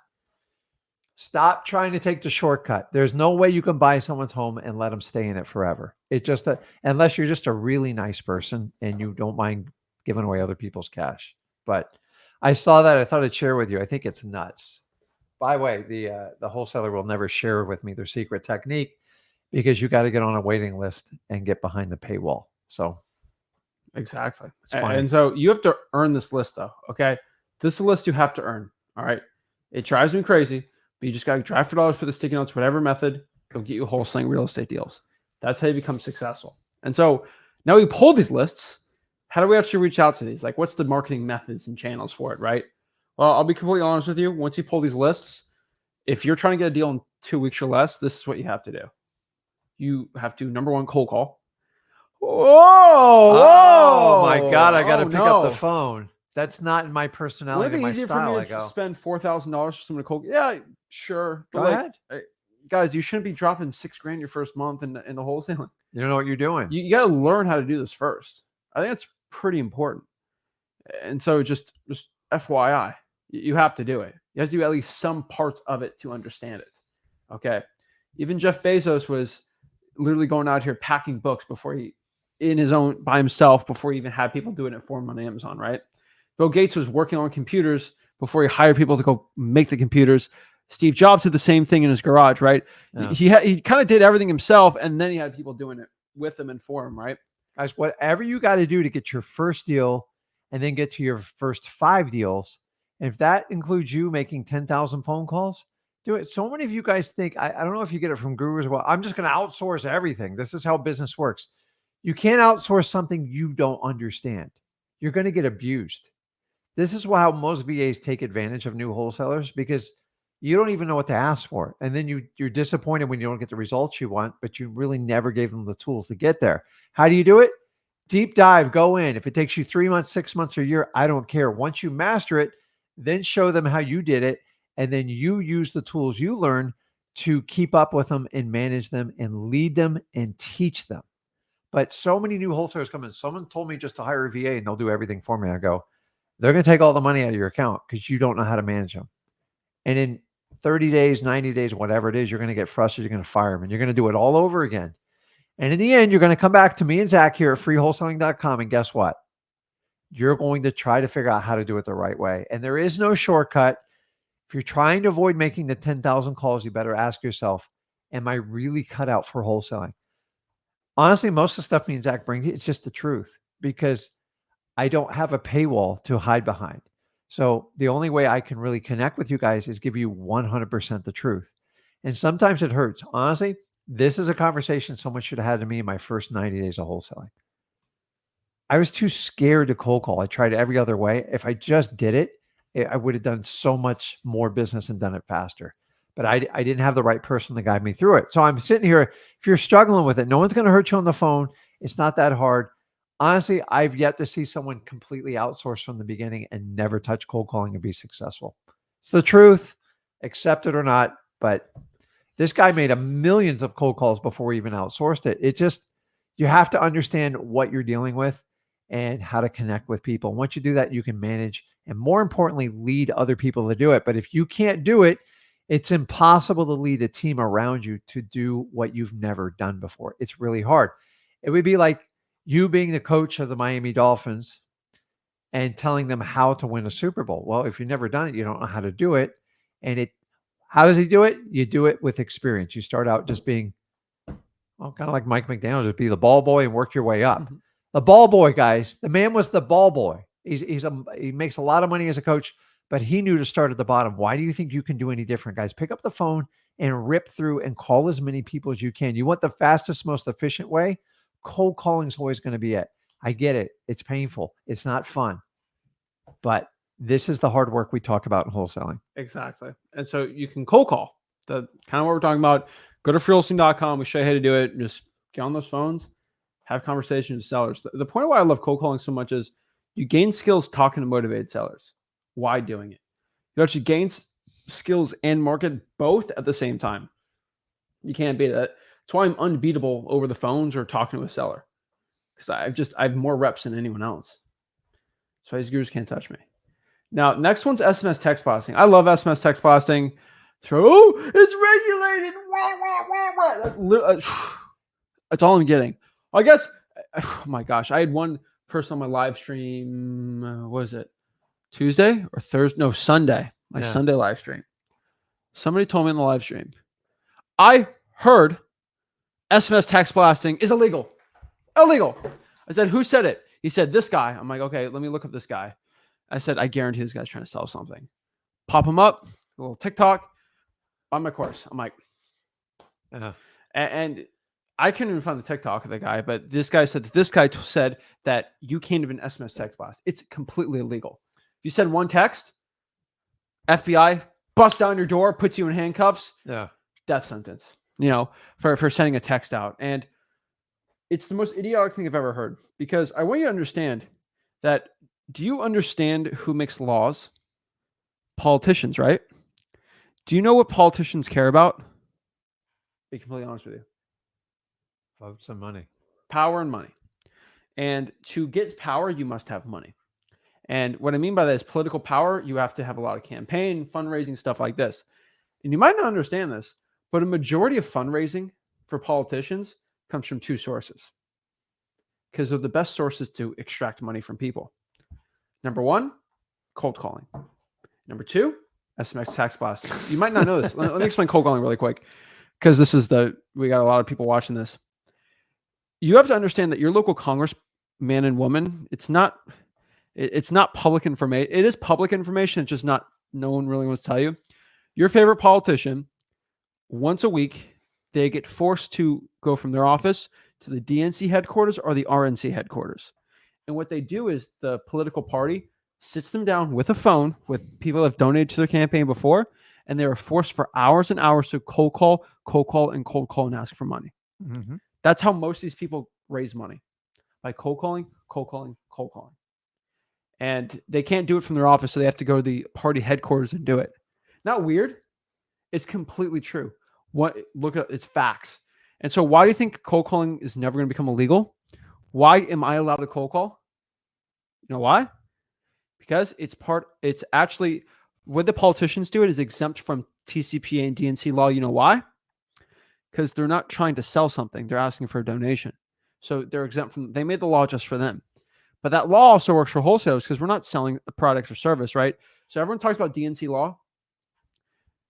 stop trying to take the shortcut. There's no way you can buy someone's home and let them stay in it forever. It just, unless you're just a really nice person and you don't mind giving away other people's cash. But I saw that. I thought I'd share with you. I think it's nuts. By the way, the wholesaler will never share with me their secret technique because you got to get on a waiting list and get behind the paywall. So Exactly. it's funny. And so you have to earn this list, though. Okay. This is a list you have to earn. All right. It drives me crazy, but you just got to drive for dollars for the sticky notes, whatever method, it'll get you wholesaling real estate deals. That's how you become successful. And so now we pull these lists. How do we actually reach out to these? Like, what's the marketing methods and channels for it, right? Well, I'll be completely honest with you. Once you pull these lists, if you're trying to get a deal in 2 weeks or less, this is what you have to do. You have to, number one, cold call. Whoa! Oh my God! I got to Oh, pick up the phone. That's not in my personality, Would it my be easier style. for I me to go. spend $4,000 for someone to cold? Yeah, sure. But Go like, ahead. guys, you shouldn't be dropping $6,000 your first month in the wholesaling. You don't know what you're doing. You got to learn how to do this first. I think that's pretty important. And so just FYI, you have to do it. You have to do at least some parts of it to understand it. Okay. Even Jeff Bezos was literally going out here packing books before he, by himself, before he even had people doing it for him on Amazon, right? Bill Gates was working on computers before he hired people to go make the computers. Steve Jobs did the same thing in his garage, right? Yeah. He kind of did everything himself, and then he had people doing it with him and for him, right? Guys, whatever you got to do to get your first deal and then get to your first 5 deals, and if that includes you making 10,000 phone calls, do it. So many of you guys think, I don't know if you get it from gurus. Well, I'm just going to outsource everything. This is how business works. You can't outsource something you don't understand. You're going to get abused. This is how most VAs take advantage of new wholesalers because you don't even know what to ask for. And then you're disappointed when you don't get the results you want, but you really never gave them the tools to get there. How do you do it? Deep dive, go in. If it takes you 3 months, 6 months, or a year, I don't care. Once you master it, then show them how you did it. And then you use the tools you learn to keep up with them and manage them and lead them and teach them. But so many new wholesalers come in. Someone told me just to hire a VA and they'll do everything for me. I go, they're going to take all the money out of your account because you don't know how to manage them. And in 30 days, 90 days, whatever it is, you're going to get frustrated. You're going to fire them and you're going to do it all over again. And in the end, you're going to come back to me and Zach here at freewholesaling.com. And guess what? You're going to try to figure out how to do it the right way. And there is no shortcut. If you're trying to avoid making the 10,000 calls, you better ask yourself, am I really cut out for wholesaling? Honestly, most of the stuff me and Zach bring to you, it's just the truth because I don't have a paywall to hide behind. So the only way I can really connect with you guys is give you 100% the truth. And sometimes it hurts. Honestly, this is a conversation someone should have had to me in my first 90 days of wholesaling. I was too scared to cold call. I tried every other way. If I just did it, I would have done so much more business and done it faster. But I didn't have the right person to guide me through it. So I'm sitting here. If you're struggling with it, no one's going to hurt you on the phone. It's not that hard. Honestly, I've yet to see someone completely outsource from the beginning and never touch cold calling and be successful. It's the truth, accept it or not. But this guy made millions of cold calls before he even outsourced it. It just, you have to understand what you're dealing with and how to connect with people. Once you do that, you can manage and more importantly, lead other people to do it. But if you can't do it, it's impossible to lead a team around you to do what you've never done before. It's really hard. It would be like you being the coach of the Miami Dolphins and telling them how to win a Super Bowl. Well, if you've never done it, you don't know how to do it. And how does he do it? You do it with experience. You start out just being, well, kind of like Mike McDaniel, just be the ball boy and work your way up. Mm-hmm. The ball boy, guys, the man was the ball boy. He makes a lot of money as a coach, but he knew to start at the bottom. Why do you think you can do any different, guys? Pick up the phone and rip through and call as many people as you can. You want the fastest, most efficient way? Cold calling is always going to be it. I get it. It's painful. It's not fun. But this is the hard work we talk about in wholesaling. Exactly. And so you can cold call. The kind of what we're talking about. Go to freewholesaling.com. We show you how to do it. Just get on those phones, have conversations with sellers. The point of why I love cold calling so much is you gain skills talking to motivated sellers. Why doing it? You actually gain skills and market both at the same time. You can't beat it. That's why I'm unbeatable over the phones or talking to a seller. Because I have more reps than anyone else. So these gurus can't touch me. Now, next one's SMS text blasting. I love SMS text blasting. So, oh, it's regulated. That's all I'm getting. I guess, oh my gosh, I had one person on my live stream. What was it? Tuesday or Thursday? No, Sunday. My Sunday live stream. Somebody told me in the live stream, I heard SMS text blasting is illegal. Illegal. I said, who said it? He said, this guy. I'm like, okay, let me look up this guy. I said, I guarantee this guy's trying to sell something. Pop him up, a little TikTok on my course. I'm like, and I couldn't even find the TikTok of the guy, but this guy said that said that you can't even SMS text blast. It's completely illegal. If you send one text, FBI bust down your door, puts you in handcuffs. Yeah. Death sentence, for sending a text out. And it's the most idiotic thing I've ever heard, because I want you to understand that. Do you understand who makes laws? Politicians, right? Do you know what politicians care about? Be completely honest with you. Votes and money. Power and money. And to get power, you must have money. And what I mean by that is political power. You have to have a lot of campaign, fundraising, stuff like this. And you might not understand this, but a majority of fundraising for politicians comes from two sources, because they're the best sources to extract money from people. Number one, cold calling. Number two, SMS text blasting. You might not know this. Let me explain cold calling really quick, because we got a lot of people watching this. You have to understand that your local congressman and woman, it's not public information. It is public information. It's just not, no one really wants to tell you. Your favorite politician, once a week, they get forced to go from their office to the DNC headquarters or the RNC headquarters. And what they do is the political party sits them down with a phone with people that have donated to their campaign before, and they are forced for hours and hours to cold call, and ask for money. Mm-hmm. That's how most of these people raise money, by cold calling. And they can't do it from their office, so they have to go to the party headquarters and do it. Not weird. It's completely true. It's facts. And so why do you think cold calling is never going to become illegal? Why am I allowed to cold call? You know why? Because it's actually, what the politicians do, it is exempt from TCPA and DNC law. You know why? Because they're not trying to sell something. They're asking for a donation. So they're exempt from, they made the law just for them. But that law also works for wholesalers, because we're not selling a product or service, right? So everyone talks about DNC law.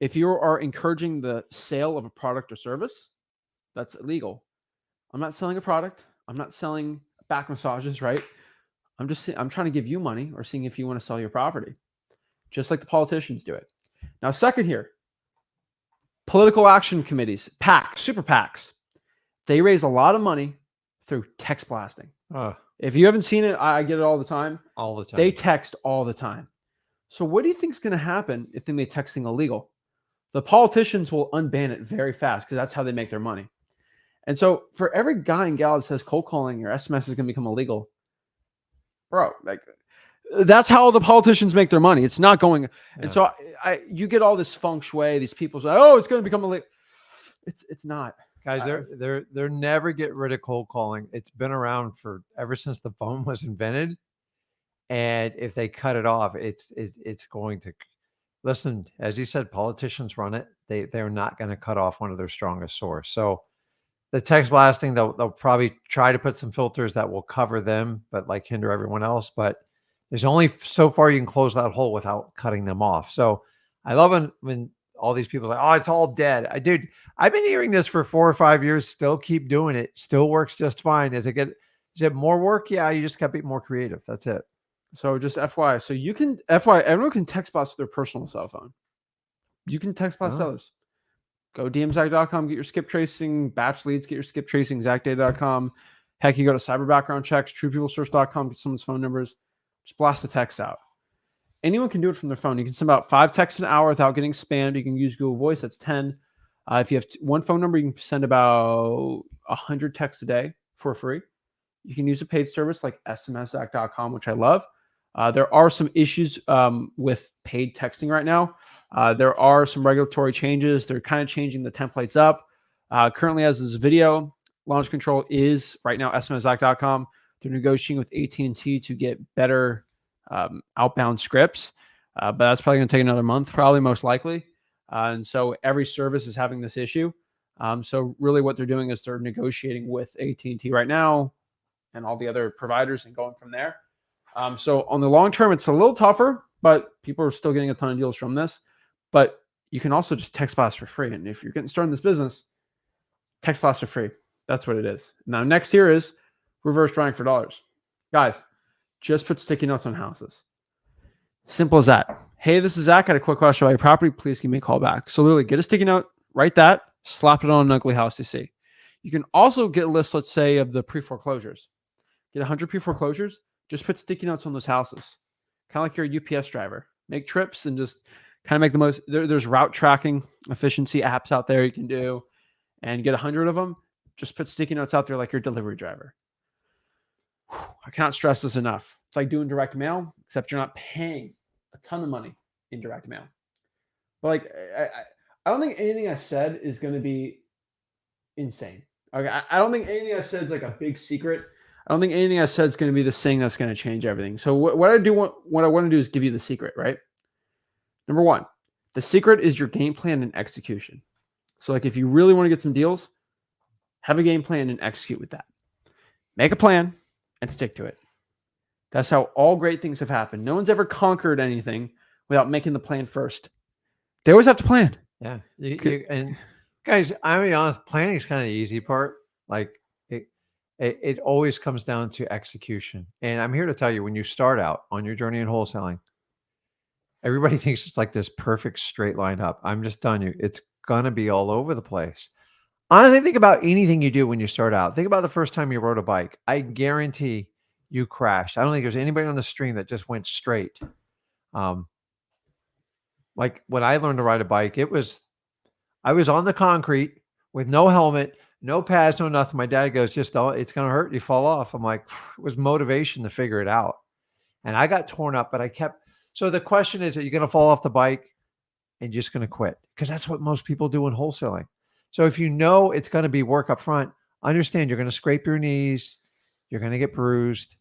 If you are encouraging the sale of a product or service, that's illegal. I'm not selling a product. I'm not selling back massages, right? I'm trying to give you money, or seeing if you want to sell your property, just like the politicians do it. Now, second here, political action committees, PACs, super PACs, they raise a lot of money through text blasting. If you haven't seen it, I get it all the time. All the time. They text all the time. So what do you think is going to happen if they make texting illegal? The politicians will unban it very fast, because that's how they make their money. And so for every guy and gal that says cold calling or SMS is going to become illegal, bro, like, that's how the politicians make their money. It's not going. Yeah. And so you get all this feng shui. These people say, "Oh, it's going to become illegal." It's not, guys. They're never get rid of cold calling. It's been around for ever since the phone was invented. And if they cut it off, it's going to. Listen, as you said, politicians run it. They're not going to cut off one of their strongest source. So the text blasting, they'll probably try to put some filters that will cover them, but like hinder everyone else. But there's only so far you can close that hole without cutting them off. So I love when all these people say, "Oh, it's all dead." I've been hearing this for 4 or 5 years. Still keep doing it. Still works just fine. Is it more work? Yeah, you just got to be more creative. That's it. So just FYI, so you can everyone can text blast with their personal cell phone. You can text blast sellers. Go dmzack.com, get your skip tracing, batch leads, get your skip tracing, zachdata.com. Heck, you go to cyber background checks, truepeoplesource.com, get someone's phone numbers. Just blast the text out. Anyone can do it from their phone. You can send about 5 texts an hour without getting spammed. You can use Google Voice. That's 10. If you have one phone number, you can send about 100 texts a day for free. You can use a paid service like smszack.com, which I love. There are some issues with paid texting right now. There are some regulatory changes. They're kind of changing the templates up. Currently, as this video, launch control is right now smszack.com. They're negotiating with AT&T to get better outbound scripts, but that's probably going to take another month, probably most likely. And so every service is having this issue. So really what they're doing is they're negotiating with AT&T right now and all the other providers and going from there. So on the long term, it's a little tougher, but people are still getting a ton of deals from this. But you can also just text blast for free. And if you're getting started in this business, text blast for free. That's what it is. Now, next here is reverse drawing for dollars. Guys, just put sticky notes on houses. Simple as that. Hey, this is Zach. I had a quick question about your property. Please give me a call back. So literally get a sticky note, write that, slap it on an ugly house you see. You can also get a list, let's say, of the pre-foreclosures. Get 100 pre-foreclosures. Just put sticky notes on those houses. Kind of like you're a UPS driver. Make trips and just kind of make the most. There's route tracking efficiency apps out there you can do, and get 100 of them. Just put sticky notes out there like your delivery driver. I cannot stress this enough. It's like doing direct mail, except you're not paying a ton of money in direct mail. But like, I don't think anything I said is going to be insane. Okay, I don't think anything I said is like a big secret. I don't think anything I said is going to be the thing that's going to change everything. So what I want to do is give you the secret, right? Number one, the secret is your game plan and execution. So like if you really want to get some deals, have a game plan and execute with that. Make a plan and stick to it. That's how all great things have happened. No one's ever conquered anything without making the plan first. They always have to plan. Yeah. And guys, I'm gonna be honest, planning is kind of the easy part. Like it always comes down to execution. And I'm here to tell you, when you start out on your journey in wholesaling, everybody thinks it's like this perfect straight line up. I'm just telling you, it's gonna be all over the place. Honestly, think about anything you do when you start out. Think about the first time you rode a bike. I guarantee you crashed. I don't think there's anybody on the stream that just went straight. Like when I learned to ride a bike, I was on the concrete with no helmet, no pads, no nothing. My dad goes, just, oh, it's going to hurt. You fall off. I'm like, it was motivation to figure it out. And I got torn up, but I kept. So the question is, are you going to fall off the bike and you're just going to quit? Because that's what most people do in wholesaling. So if you know it's going to be work up front, understand you're going to scrape your knees, you're going to get bruised.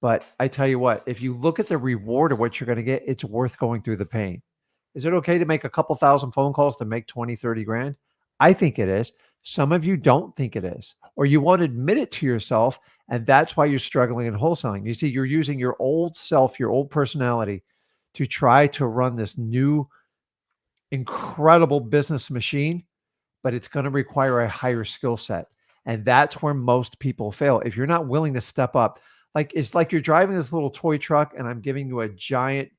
But I tell you what, if you look at the reward of what you're going to get, it's worth going through the pain. Is it okay to make a couple thousand phone calls to make 20, 30 grand? I think it is. Some of you don't think it is, or you won't admit it to yourself. And that's why you're struggling in wholesaling. You see, you're using your old self, your old personality to try to run this new incredible business machine, but it's going to require a higher skill set. And that's where most people fail. If you're not willing to step up, like it's like you're driving this little toy truck and I'm giving you a giant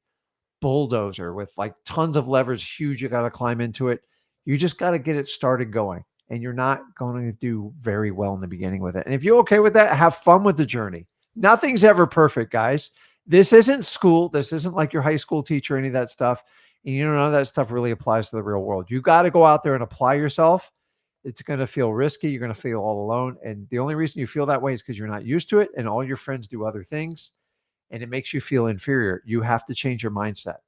bulldozer with like tons of levers, huge, you got to climb into it. You just got to get it started going, and you're not going to do very well in the beginning with it. And if you're okay with that, have fun with the journey. Nothing's ever perfect, guys. This isn't school. This isn't like your high school teacher, any of that stuff. And you know, none of that stuff really applies to the real world. You got to go out there and apply yourself. It's going to feel risky. You're going to feel all alone. And the only reason you feel that way is because you're not used to it, and all your friends do other things, and it makes you feel inferior. You have to change your mindset.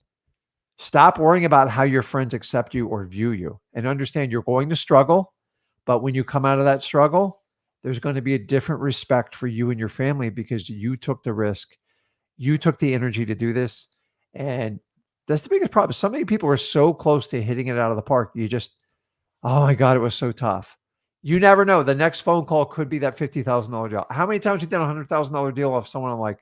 Stop worrying about how your friends accept you or view you, and understand you're going to struggle. But when you come out of that struggle, there's going to be a different respect for you and your family because you took the risk. You took the energy to do this. And that's the biggest problem. So many people are so close to hitting it out of the park. You just, oh my God, it was so tough. You never know. The next phone call could be that $50,000 deal. How many times have you done a $100,000 deal off someone? I'm like,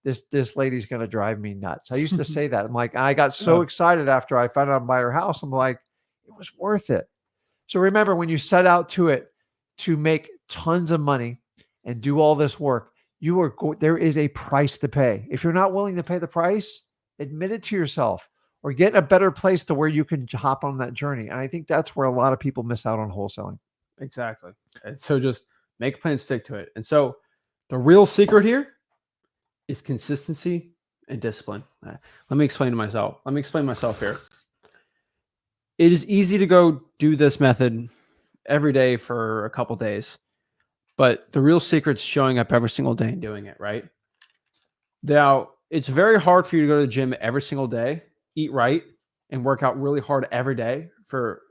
this lady's going to drive me nuts. I used to say that. I'm like, I got so excited after I found out I buy her house. I'm like, it was worth it. So remember, when you set out to it to make tons of money and do all this work, there is a price to pay. If you're not willing to pay the price, admit it to yourself or get a better place to where you can hop on that journey. And I think that's where a lot of people miss out on wholesaling. Exactly. And so just make a plan, stick to it. And so the real secret here is consistency and discipline. Let me explain myself here. It is easy to go do this method every day for a couple days, but the real secret's showing up every single day and doing it, right? Now, it's very hard for you to go to the gym every single day, eat right, and work out really hard every day for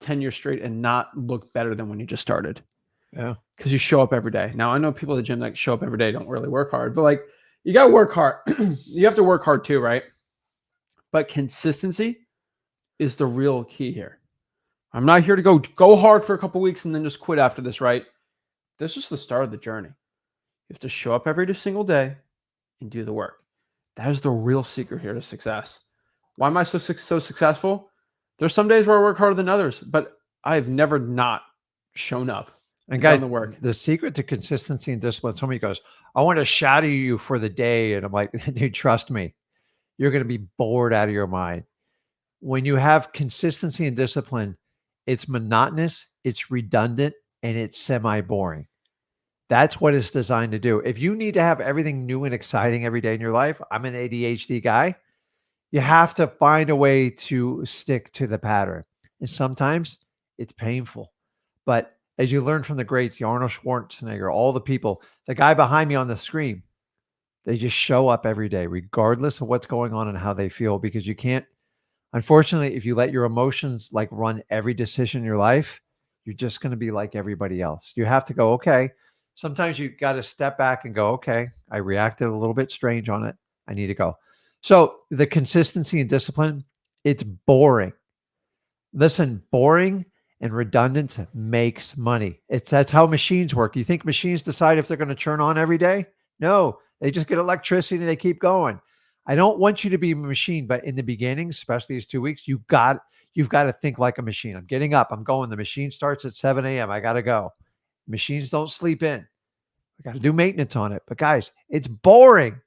10 years straight and not look better than when you just started. Yeah. Because you show up every day. Now, I know people at the gym that show up every day don't really work hard, but like You got to work hard. You have to work hard too, right? But consistency is the real key here. I'm not here to go hard for a couple weeks and then just quit after this, right? This is the start of the journey. You have to show up every single day and do the work. That is the real secret here to success. Why am I so successful? There's some days where I work harder than others, but I've never not shown up And guys, done the work. the secret to consistency and discipline, somebody goes, I want to shadow you for the day. And I'm like, dude, trust me, you're going to be bored out of your mind. When you have consistency and discipline, it's monotonous, it's redundant, and it's semi-boring. That's what it's designed to do. If you need to have everything new and exciting every day in your life, I'm an ADHD guy. You have to find a way to stick to the pattern. And sometimes it's painful. But as you learn from the greats, the Arnold Schwarzenegger, all the people, the guy behind me on the screen, they just show up every day, regardless of what's going on and how they feel, because you can't, unfortunately, if you let your emotions like run every decision in your life, you're just going to be like everybody else. You have to go, okay. Sometimes you got to step back and go, okay, I reacted a little bit strange on it. I need to go. So the consistency and discipline, it's boring. Listen, boring and redundant makes money. That's how machines work. You think machines decide if they're going to turn on every day? No, they just get electricity and they keep going. I don't want you to be a machine, but in the beginning, especially these 2 weeks, you've got to think like a machine. I'm getting up. I'm going. The machine starts at 7 a.m. I got to go. Machines don't sleep in. I got to do maintenance on it. But guys, it's boring.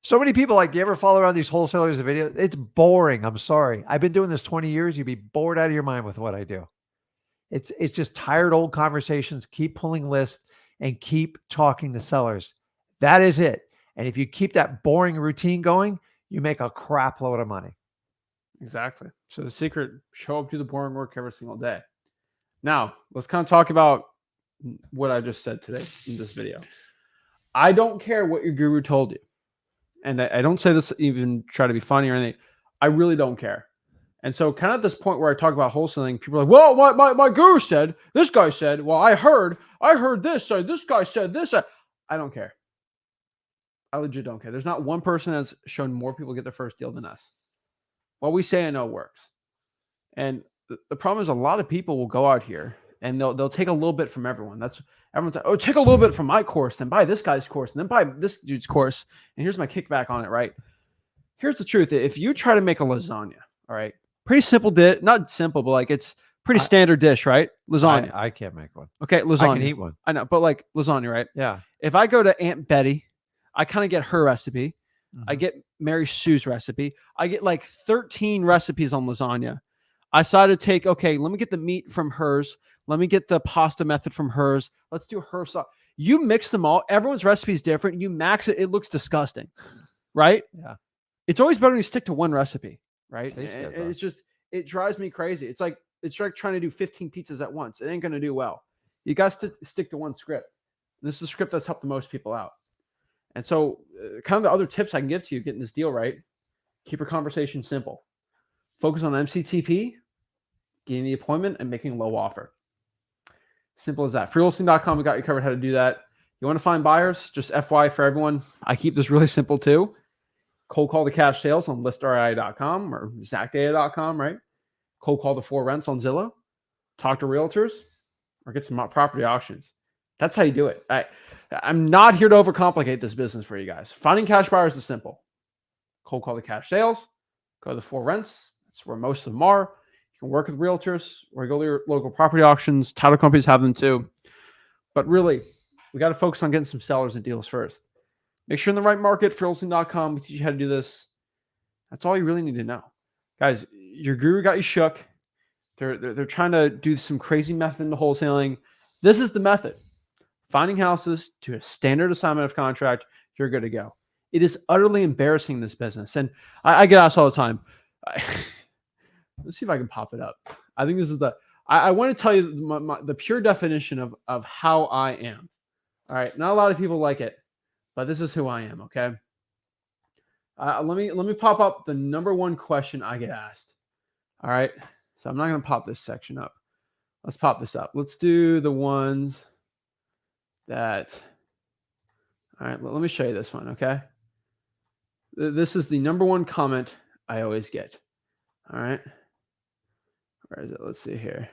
So many people, like, you ever follow around these wholesalers of video? It's boring. I'm sorry. I've been doing this 20 years. You'd be bored out of your mind with what I do. It's just tired old conversations. Keep pulling lists and keep talking to sellers. That is it. And if you keep that boring routine going, you make a crap load of money. Exactly. So the secret, show up, do the boring work every single day. Now, let's kind of talk about what I just said today in this video. I don't care what your guru told you. And I don't say this even try to be funny or anything. I really don't care. And so kind of at this point where I talk about wholesaling, people are like, well, my guru said, this guy said, well, I heard this, so this guy said this. I don't care. I legit don't care. There's not one person that's shown more people get their first deal than us. What we say I know works. And the problem is a lot of people will go out here and they'll take a little bit from everyone. Everyone's like, oh, take a little bit from my course, then buy this guy's course, and then buy this dude's course. And here's my kickback on it, right? Here's the truth. If you try to make a lasagna, all right, pretty simple dish, not simple, but like it's pretty standard dish, right? Lasagna. I can't make one. Okay, lasagna. I can eat one. I know, but like lasagna, right? Yeah. If I go to Aunt Betty, I kind of get her recipe. Mm-hmm. I get Mary Sue's recipe. I get like 13 recipes on lasagna. I decided to take, okay, let me get the meat from hers. Let me get the pasta method from hers. Let's do her sauce. You mix them all. Everyone's recipe is different. You max it. It looks disgusting, right? Yeah. It's always better when you stick to one recipe, right? Tastes good, It's just, it drives me crazy. It's like trying to do 15 pizzas at once. It ain't going to do well. You got to stick to one script. This is the script that's helped the most people out. And so kind of the other tips I can give to you getting this deal right, keep your conversation simple. Focus on MCTP, getting the appointment, and making a low offer. Simple as that. Wholesaling.com, we got you covered how to do that. You want to find buyers? Just FYI for everyone, I keep this really simple too. Cold call to cash sales on listri.com or zacdata.com, right? Cold call to 4 rents on Zillow. Talk to realtors or get some property auctions. That's how you do it. I'm not here to overcomplicate this business for you guys. Finding cash buyers is simple. Cold call to cash sales. Go to the 4 rents. That's where most of them are. You can work with realtors or go to your local property auctions. Title companies have them too. But really, we got to focus on getting some sellers and deals first. Make sure you're in the right market. Wholesaling.com. We teach you how to do this. That's all you really need to know. Guys, your guru got you shook. They're trying to do some crazy method into wholesaling. This is the method. Finding houses to a standard assignment of contract, you're good to go. It is utterly embarrassing, this business. And I get asked all the time. Let's see if I can pop it up. I think this is I want to tell you the pure definition of how I am. All right. Not a lot of people like it, but this is who I am. Okay. Let me pop up the number one question I get asked. All right. So I'm not going to pop this section up. Let's pop this up. Let's do the ones that All right, let me show you this one, okay? This is the number one comment I always get. All right. Where is it? Let's see here.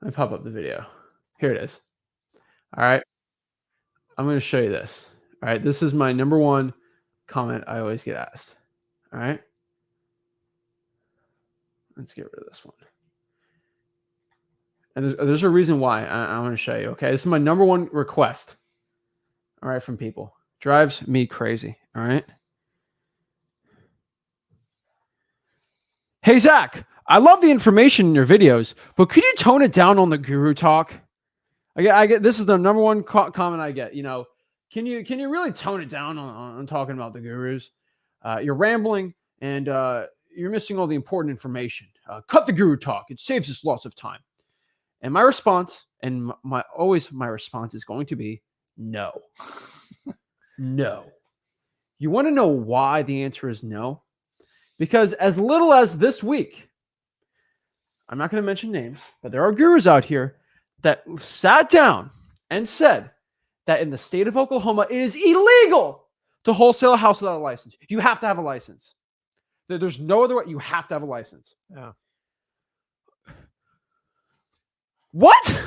Let me pop up the video. Here it is. All right. I'm going to show you this. All right. This is my number one comment I always get asked. All right. Let's get rid of this one. And there's a reason why I want to show you. Okay. This is my number one request. All right. From people. Drives me crazy. All right. Hey, Zach, I love the information in your videos, but could you tone it down on the guru talk? I get this is the number one comment I get. You know, can you really tone it down on talking about the gurus? You're rambling and you're missing all the important information. Cut the guru talk. It saves us lots of time. And my response, and my response is going to be no. No. You want to know why the answer is no? Because as little as this week, I'm not going to mention names, but there are gurus out here that sat down and said that in the state of Oklahoma, it is illegal to wholesale a house without a license. You have to have a license. There's no other way. You have to have a license. Yeah. What?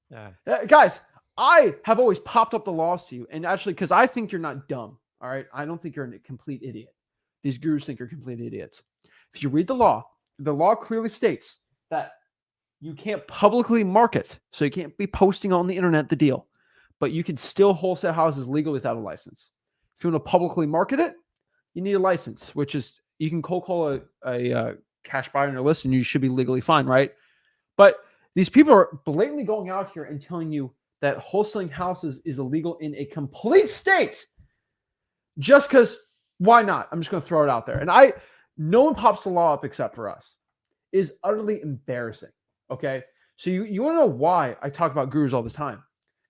Yeah. Guys, I have always popped up the laws to you. And actually, because I think you're not dumb. All right. I don't think you're a complete idiot. These gurus think you're complete idiots. If you read the law clearly states that you can't publicly market. So you can't be posting on the internet the deal, but you can still wholesale houses legally without a license. If you want to publicly market it, you need a license, which is you can cold call a cash buyer on your list and you should be legally fine, right? But these people are blatantly going out here and telling you that wholesaling houses is illegal in a complete state just because why not? I'm just going to throw it out there. And no one pops the law up except for us. It is utterly embarrassing. Okay. So you want to know why I talk about gurus all the time?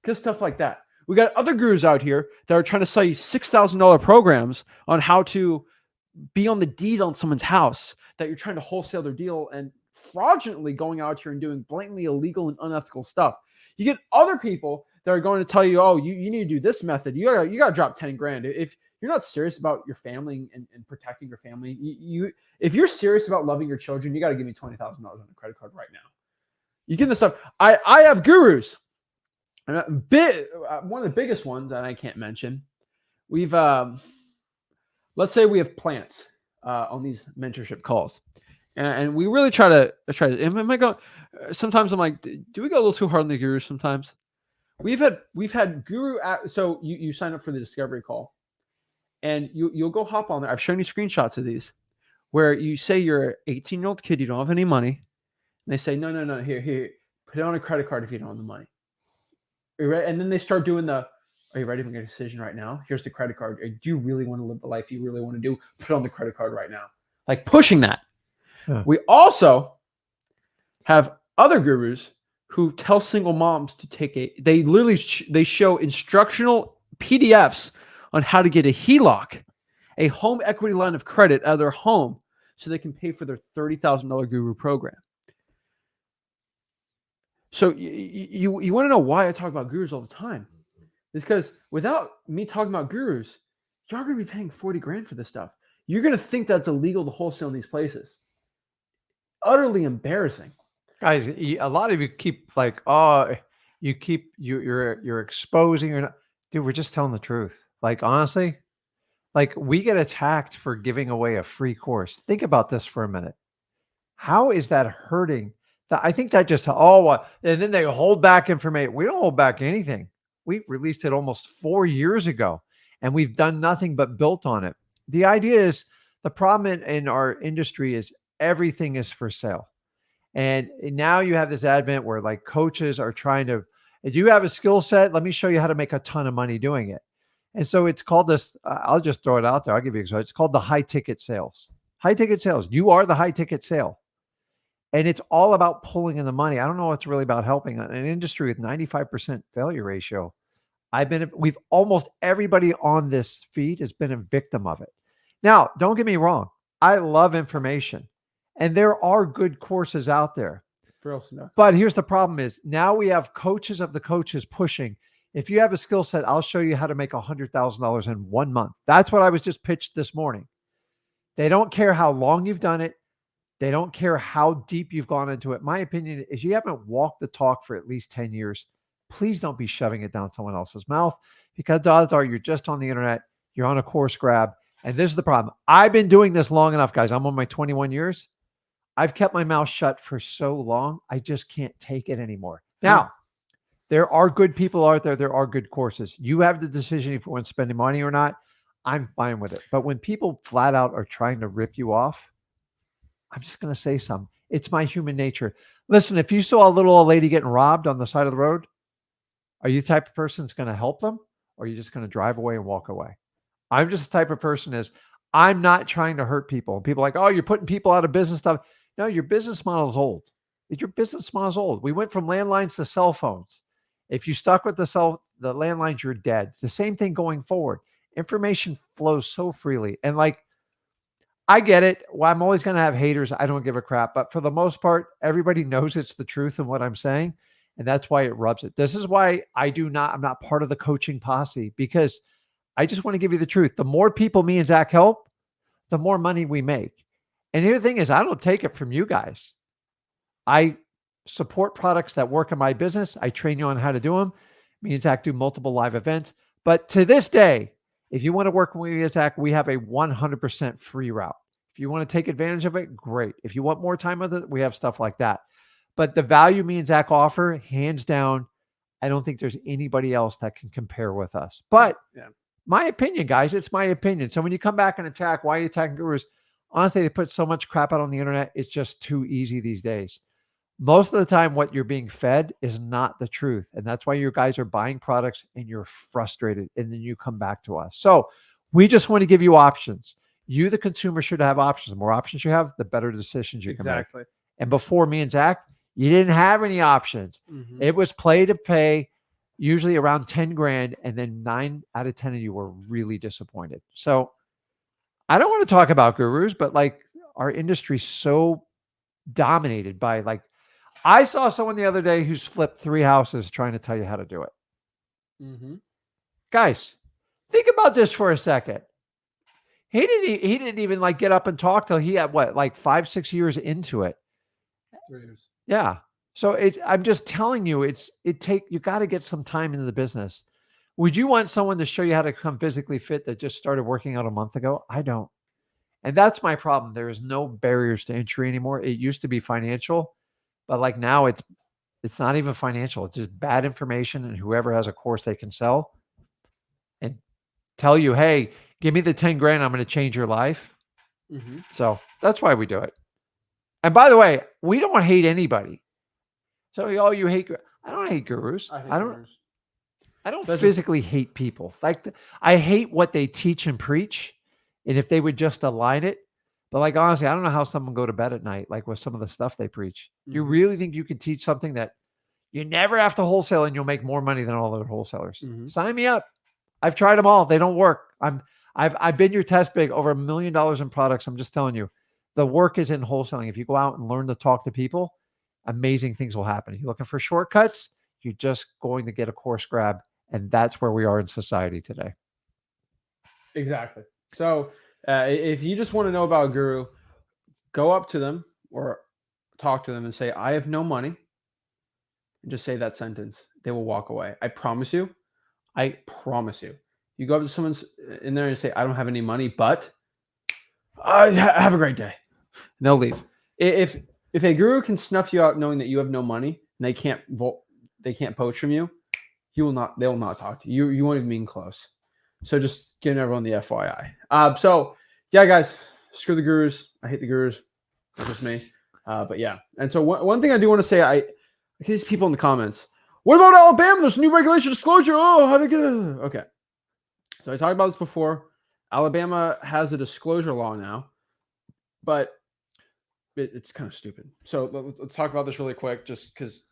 Because stuff like that. We got other gurus out here that are trying to sell you $6,000 programs on how to be on the deed on someone's house that you're trying to wholesale their deal and fraudulently going out here and doing blatantly illegal and unethical stuff. You get other people that are going to tell you, oh, you need to do this method. You got to drop 10 grand. If you're not serious about your family and protecting your family, if you're serious about loving your children, you got to give me $20,000 on a credit card right now. You get this stuff. I have gurus. And one of the biggest ones that I can't mention, we've let's say we have plants on these mentorship calls, and we really try to. Am I going? Sometimes I'm like, do we go a little too hard on the gurus? Sometimes we've had guru. So you sign up for the discovery call, and you'll go hop on there. I've shown you screenshots of these, where you say you're an 18-year-old kid, you don't have any money, and they say no, here, put it on a credit card if you don't have the money. And then they start doing are you ready to make a decision right now? Here's the credit card. Do you really want to live the life you really want to do? Put it on the credit card right now. Like pushing that. Yeah. We also have other gurus who tell single moms to take they literally they show instructional PDFs on how to get a HELOC, a home equity line of credit out of their home so they can pay for their $30,000 guru program. So you want to know why I talk about gurus all the time? It's because without me talking about gurus, you're going to be paying 40 grand for this stuff. You're going to think that's illegal to wholesale in these places. Utterly embarrassing. Guys, a lot of you keep like, oh, you're exposing. You're not, dude, we're just telling the truth. Like, honestly, like we get attacked for giving away a free course. Think about this for a minute. How is that hurting? I think that just, and then they hold back information. We don't hold back anything. We released it almost 4 years ago, and we've done nothing but built on it. The idea is the problem in our industry is everything is for sale. And now you have this advent where like coaches are trying to, if you have a skill set, let me show you how to make a ton of money doing it. And so it's called this, I'll just throw it out there. I'll give you an example. It's called the high ticket sales. High ticket sales. You are the high ticket sale. And it's all about pulling in the money. I don't know what's really about helping an industry with 95% failure ratio. We've almost everybody on this feed has been a victim of it. Now, don't get me wrong. I love information and there are good courses out there. But here's the problem is now we have coaches of the coaches pushing. If you have a skill set, I'll show you how to make $100,000 in 1 month. That's what I was just pitched this morning. They don't care how long you've done it. They don't care how deep you've gone into it. My opinion is you haven't walked the talk for at least 10 years. Please don't be shoving it down someone else's mouth, because odds are you're just on the internet. You're on a course grab. And this is the problem. I've been doing this long enough, guys. I'm on my 21 years. I've kept my mouth shut for so long. I just can't take it anymore. Now, there are good people out there. There are good courses. You have the decision if you want to spend money or not. I'm fine with it. But when people flat out are trying to rip you off, I'm just going to say something. It's my human nature. Listen, if you saw a little old lady getting robbed on the side of the road, are you the type of person that's going to help them? Or are you just going to drive away and walk away? I'm just the type of person is I'm not trying to hurt people. People are like, oh, you're putting people out of business stuff. No, your business model is old. Your business model is old. We went from landlines to cell phones. If you stuck with the landlines, you're dead. The same thing going forward. Information flows so freely. And like, I get it. Well, I'm always going to have haters. I don't give a crap. But for the most part, everybody knows it's the truth in what I'm saying. And that's why it rubs it. This is why I'm not part of the coaching posse, because I just want to give you the truth. The more people me and Zach help, the more money we make. And the other thing is, I don't take it from you guys. I support products that work in my business. I train you on how to do them. Me and Zach do multiple live events. But to this day, if you want to work with me and Zach, we have a 100% free route. If you want to take advantage of it, great. If you want more time with it, we have stuff like that. But the value me and Zach offer, hands down, I don't think there's anybody else that can compare with us. But my opinion, guys, it's my opinion. So when you come back and attack, why are you attacking gurus? Honestly, they put so much crap out on the internet. It's just too easy these days. Most of the time, what you're being fed is not the truth. And that's why you guys are buying products and you're frustrated. And then you come back to us. So we just want to give you options. You, the consumer, should have options. The more options you have, the better decisions you can make. And before me and Zach, you didn't have any options. It was play to pay, usually around 10 grand. And then 9 out of 10 of you were really disappointed. So I don't want to talk about gurus, but like our industry's so dominated by like, I saw someone the other day who's flipped 3 houses trying to tell you how to do it. Guys, think about this for a second. He didn't even like get up and talk till he had what, like 5-6 years into it. 3 years. Yeah. So I'm just telling you, you got to get some time into the business. Would you want someone to show you how to become physically fit that just started working out a month ago? I don't. And that's my problem. There is no barriers to entry anymore. It used to be financial, but like now it's not even financial. It's just bad information, and whoever has a course they can sell and tell you, hey, give me the 10 grand. I'm going to change your life. So that's why we do it. And by the way, we don't hate anybody. So, oh, you hate, I don't hate gurus. I don't physically hate people. Like I hate what they teach and preach. And if they would just align it, but like, honestly, I don't know how someone go to bed at night, like with some of the stuff they preach. You really think you can teach something that you never have to wholesale and you'll make more money than all other wholesalers? Sign me up. I've tried them all. They don't work. I've been your test big, over $1 million in products. I'm just telling you, the work is in wholesaling. If you go out and learn to talk to people, amazing things will happen. If you're looking for shortcuts, you're just going to get a course grab. And that's where we are in society today. Exactly. So if you just want to know about a guru, go up to them or talk to them and say, I have no money. And just say that sentence. They will walk away. I promise you. I promise you. You go up to someone in there and say, I don't have any money, but have a great day. And they'll leave. If a guru can snuff you out knowing that you have no money and they can't poach from you, they will not talk to you. You won't even be close. So just giving everyone the FYI. So yeah, guys, screw the gurus. I hate the gurus. It's just me. But yeah. And so one thing I do want to say, I get these people in the comments. What about Alabama? There's a new regulation disclosure. Oh, how to get it? Okay. So I talked about this before. Alabama has a disclosure law now, but it's kind of stupid. So let's talk about this really quick, just because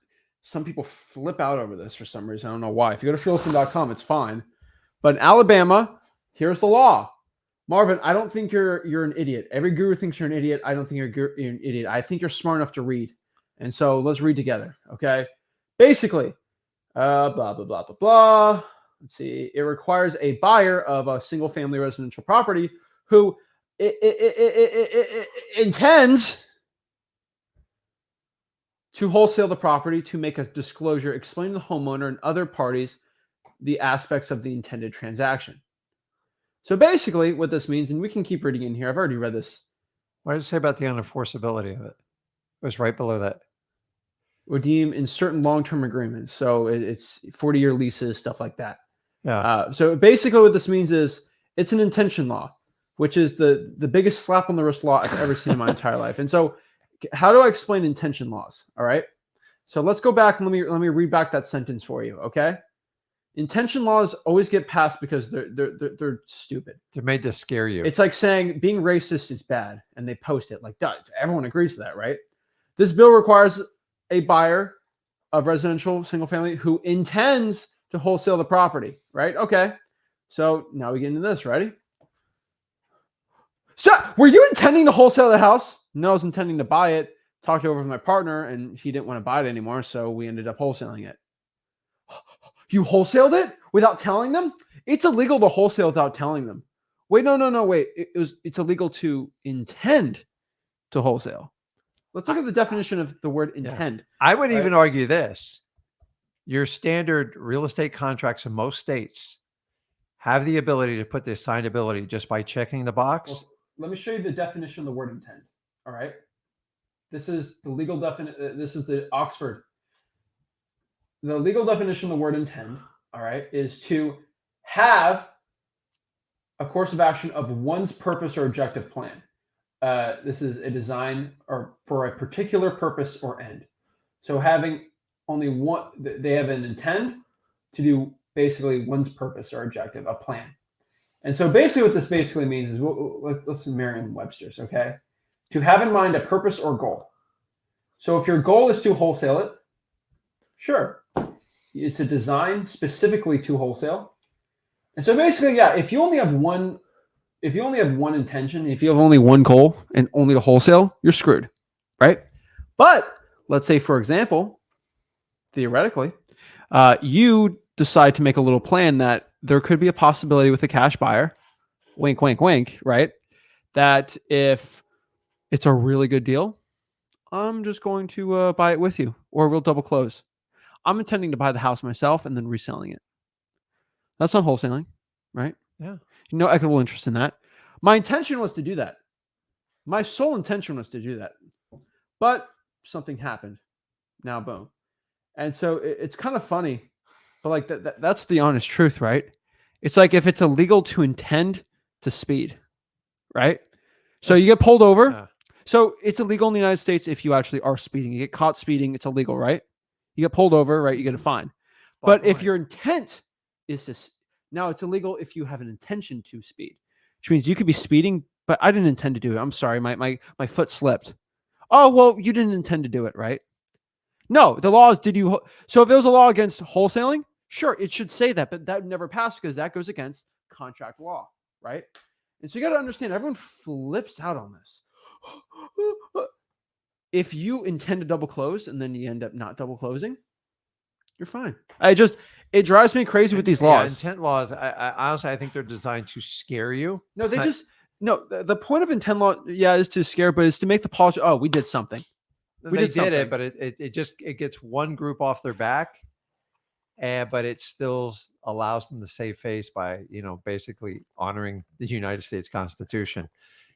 some people flip out over this for some reason. I don't know why. If you go to freelisting.com, it's fine. But in Alabama, here's the law. Marvin, I don't think you're an idiot. Every guru thinks you're an idiot. I don't think you're an idiot. I think you're smart enough to read. And so let's read together, okay? Basically, Blah, blah, blah, blah, blah. Let's see. It requires a buyer of a single family residential property who intends to wholesale the property to make a disclosure explaining to the homeowner and other parties the aspects of the intended transaction. So basically what this means, and we can keep reading in here. I've already read this. What does it say about the unenforceability of it? It was right below that. Redeem in certain long-term agreements. So it's 40-year leases, stuff like that. Yeah. So basically what this means is it's an intention law, which is the biggest slap on the wrist law I've ever seen in my entire life. And so how do I explain intention laws? All right. So let's go back and let me read back that sentence for you. Okay. Intention laws always get passed because they're stupid. They're made to scare you. It's like saying being racist is bad, and they post it like, duh, everyone agrees to that, right? This bill requires a buyer of residential single family who intends to wholesale the property, right? Okay. So now we get into this. Ready? So were you intending to wholesale the house? No, I was intending to buy it. Talked it over with my partner, and he didn't want to buy it anymore, so we ended up wholesaling it. You wholesaled it without telling them? It's illegal to wholesale without telling them. Wait, no, wait. It's illegal to intend to wholesale. Let's look at the definition of the word intend. Yeah. I would even argue this. Your standard real estate contracts in most states have the ability to put the assignability just by checking the box. Well, let me show you the definition of the word intend. All right. This is the legal definition. This is the Oxford. The legal definition of the word intend, all right, is to have a course of action of one's purpose or objective plan. This is a design or for a particular purpose or end. So having only one, they have an intent to do basically one's purpose or objective, a plan. And so basically what this basically means is, let's Merriam-Webster's, okay? To have in mind a purpose or goal. So if your goal is to wholesale it, sure. It's a design specifically to wholesale. And so basically, yeah, if you only have one intention, if you have only one goal and only to wholesale, you're screwed, right? But let's say, for example, theoretically, you decide to make a little plan that there could be a possibility with a cash buyer, wink, wink, wink, right? That if it's a really good deal, I'm just going to buy it with you, or we'll double close. I'm intending to buy the house myself and then reselling it. That's not wholesaling, right? Yeah. No equitable interest in that. My intention was to do that. My sole intention was to do that. But something happened. Now, boom. And so it's kind of funny, but like that's the honest truth, right? It's like if it's illegal to intend to speed, right? So you get pulled over. Yeah. So it's illegal in the United States if you actually are speeding. You get caught speeding, it's illegal, right? You get pulled over, right? You get a fine. But if your intent is to, now it's illegal if you have an intention to speed, which means you could be speeding, but I didn't intend to do it. I'm sorry, my foot slipped. Oh, well, you didn't intend to do it, right? No, the law is, so if there was a law against wholesaling, sure, it should say that, but that would never pass because that goes against contract law, right? And so you got to understand, everyone flips out on this. If you intend to double close and then you end up not double closing, you're fine. It drives me crazy with these laws. Intent laws, I honestly, I think they're designed to scare you. No, the point of intent law, yeah, is to scare, but it's to make the policy, oh, we did something. They did it, but it gets one group off their back, but it still allows them to save face by, basically honoring the United States Constitution.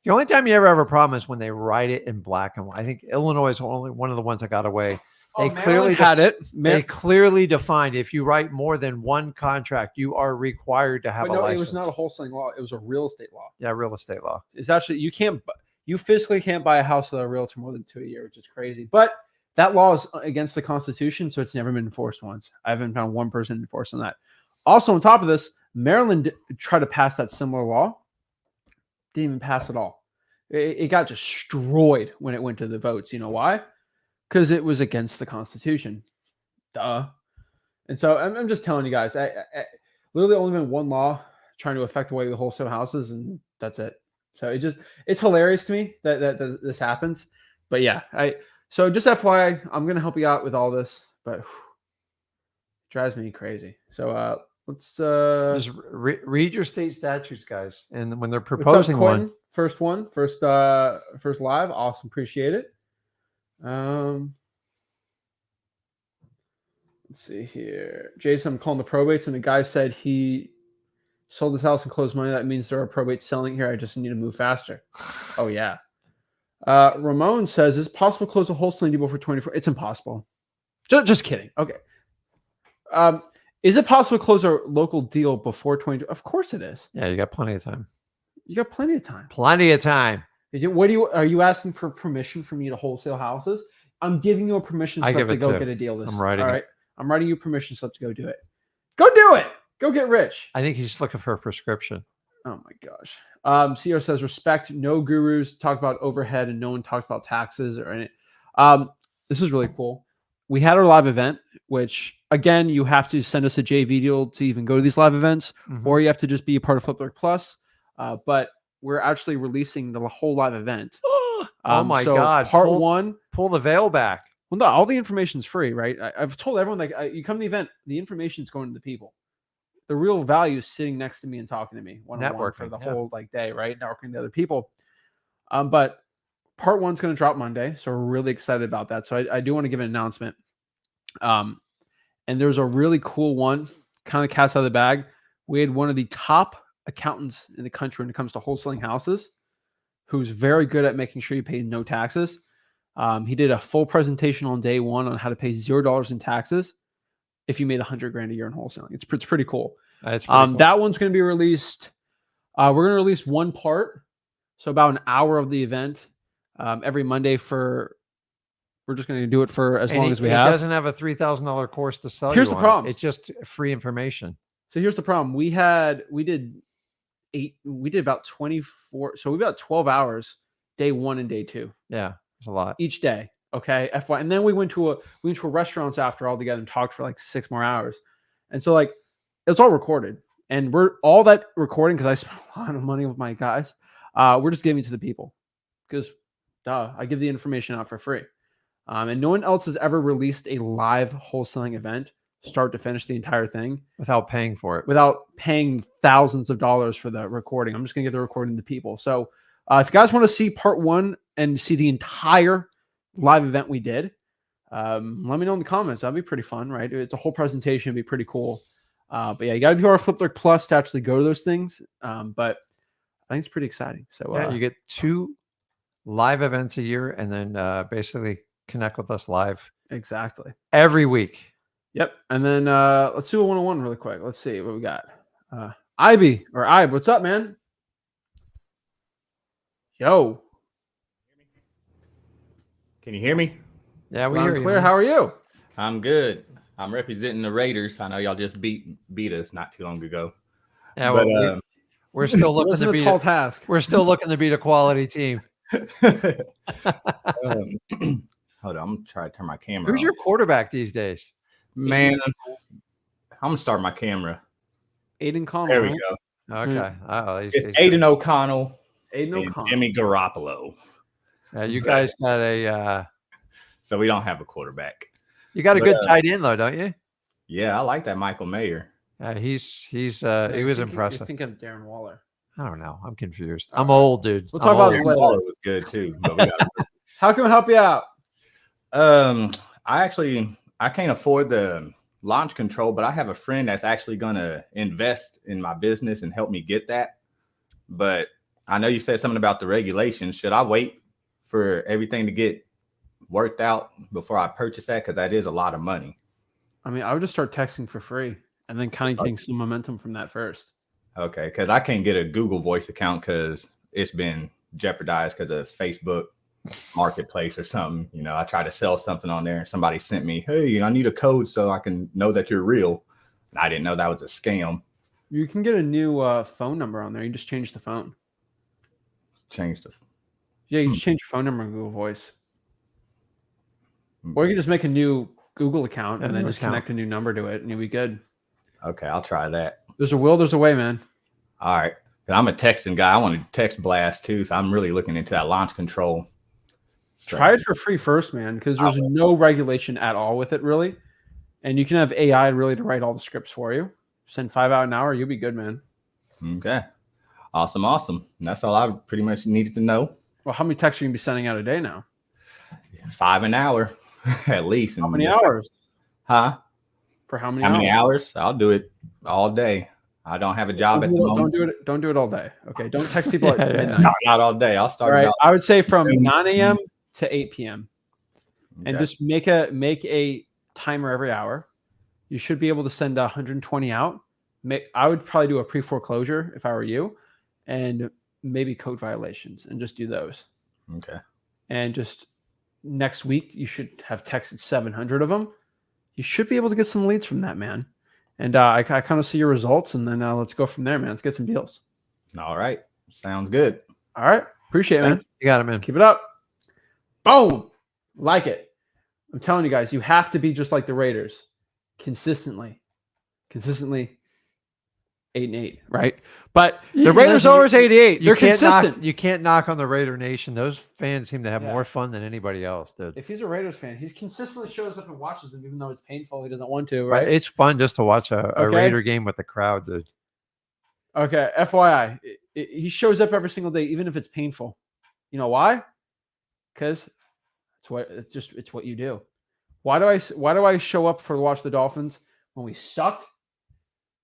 The only time you ever have a problem is when they write it in black and white. I think Illinois is only one of the ones that got away. They clearly had it. They clearly defined if you write more than one contract, you are required to have a license. It was not a wholesaling law. It was a real estate law. Yeah, real estate law. It's actually, you physically can't buy a house with a realtor more than 2 a year, which is crazy. But that law is against the Constitution, so it's never been enforced once. I haven't found one person enforcing that. Also, on top of this, Maryland tried to pass that similar law. Didn't even pass at all. It got destroyed when it went to the votes. You know why? Because it was against the Constitution. Duh. And so I'm just telling you guys, I literally only been one law trying to affect the way we wholesale houses, and that's it. So it's hilarious to me that this happens. But yeah, so just FYI, I'm going to help you out with all this, but Drives me crazy. So let's Just read your state statutes, guys. And when they're what's up, proposing Quentin? one, First live. Awesome, appreciate it. Let's see here. Jason, I'm calling the probates, and the guy said he sold his house and closed money. That means there are probates selling here. I just need to move faster. Oh yeah. Ramon says, is it possible to close a wholesaling deal for 24? It's impossible. Just kidding. Okay. Is it possible to close a local deal before 20? Of course it is. yeah, you got plenty of time. You got plenty of time. Plenty of time. Are you asking for permission for me to wholesale houses? I'm giving you a permission slip to go get a deal. I'm writing. All right. I'm writing you a permission slip to go do it. Go do it. Go get rich. I think he's looking for a prescription. Oh my gosh. CEO says respect. No gurus talk about overhead, and no one talks about taxes or any. This is really cool. We had our live event, which again, you have to send us a JV deal to even go to these live events, or you have to just be a part of Flipbook Plus. But we're actually releasing the whole live event. Oh my God. Part one. Pull the veil back. Well, no, all the information is free, right? I've told everyone, like, you come to the event, the information is going to the people. The real value is sitting next to me and talking to me one-on-one for the whole day, right? Networking with other people. But part one's going to drop Monday, so we're really excited about that. So I do want to give an announcement. And there's a really cool one, kind of cat's out of the bag. We had one of the top accountants in the country when it comes to wholesaling houses, who's very good at making sure you pay no taxes. He did a full presentation on day one on how to pay $0 in taxes if you made $100,000 a year in wholesaling. It's pretty cool. That's pretty cool. That one's going to be released. We're going to release one part, so about an hour of the event every Monday. We're just going to do it for as long as we have. It doesn't have a $3,000 course to sell. Here's the problem. It's just free information. So here's the problem. We did about 24. So we about 12 hours day one and day two. Yeah, it's a lot each day. Okay, FY, and then we went to restaurants after all together and talked for like 6 more hours, and so like it's all recorded, and we're all that recording because I spent a lot of money with my guys. We're just giving it to the people because, I give the information out for free, and no one else has ever released a live wholesaling event, start to finish, the entire thing without paying for it, without paying thousands of dollars for the recording. I'm just gonna give the recording to people. So if you guys want to see part one and see the entire live event we did, let me know in the comments. That'd be pretty fun, right? It's a whole presentation. It'd be pretty cool. But yeah, you got to be part of Flipbook Plus to actually go to those things. But I think it's pretty exciting. So yeah, you get 2 live events a year, and then basically connect with us live. Exactly. Every week. Yep. And then let's do a one-on-one really quick. Let's see what we got. Ibe, what's up, man? Yo. Can you hear me? Yeah, we hear you. Clear. How are you? I'm good. I'm representing the Raiders. I know y'all just beat us not too long ago. Yeah, well, we're still looking to be a tall task. We're still looking to beat a quality team. Hold on, I'm trying to turn my camera. Who's your quarterback these days? Man, I'm gonna start my camera. Aiden Connell. There we go. Okay. It's Aiden O'Connell. Aiden O'Connell. Jimmy Garoppolo. You guys got a. So we don't have a quarterback. You got a good tight end though, don't you? Yeah, I like that Michael Mayer. He was impressive. I think of Darren Waller. I don't know. I'm confused. I'm old, dude. We'll talk about it later. Waller was good too. But How can we help you out? I can't afford the launch control, but I have a friend that's actually gonna invest in my business and help me get that. But I know you said something about the regulations. Should I wait for everything to get worked out before I purchase that? Because that is a lot of money. I mean, I would just start texting for free and then kind of getting some momentum from that first. Okay, because I can't get a Google Voice account because it's been jeopardized because of Facebook Marketplace or something. You know, I tried to sell something on there and somebody sent me, hey, I need a code so I can know that you're real. And I didn't know that was a scam. You can get a new phone number on there. You just change the phone. Yeah, you just change your phone number in Google Voice. Or you can just make a new Google account and then just connect a new number to it and you'll be good. Okay, I'll try that. There's a will, there's a way, man. All right. I'm a texting guy. I want to text blast too, so I'm really looking into that launch control. So, try it for free first, man, because there's no regulation at all with it, really. And you can have AI really to write all the scripts for you. Send 5 out an hour, you'll be good, man. Okay. Awesome. And that's all I pretty much needed to know. Well, how many texts are you gonna be sending out a day now? 5 an hour, at least. How many hours? Huh? For how many How hours? many hours? I'll do it all day. I don't have a job at the moment. Don't do it all day. Okay. Don't text people at midnight. No, not all day. I'll start. All right. about I would say from 9 a.m. to 8 p.m. and Okay. just make a timer every hour. You should be able to send 120 out. I would probably do a pre-foreclosure if I were you, and maybe code violations, and just do those. Okay. And just next week, you should have texted 700 of them. You should be able to get some leads from that, man. And I kind of see your results, and then let's go from there, man. Let's get some deals. All right. Sounds good. All right. Appreciate it, man. You got it, man. Keep it up. Boom. Like it. I'm telling you guys, you have to be just like the Raiders. Consistently 8-8, right? But the Raiders are always 88. They're consistent. You can't knock on the Raider Nation. Those fans seem to have Yeah. more fun than anybody else, dude. If he's a Raiders fan, he consistently shows up and watches them, even though it's painful. He doesn't want to, Right? right? It's fun just to watch a Okay. Raider game with the crowd, dude. Okay, FYI, he shows up every single day, even if it's painful. You know why? Because it's what you do. Why do I show up to watch the Dolphins when we sucked?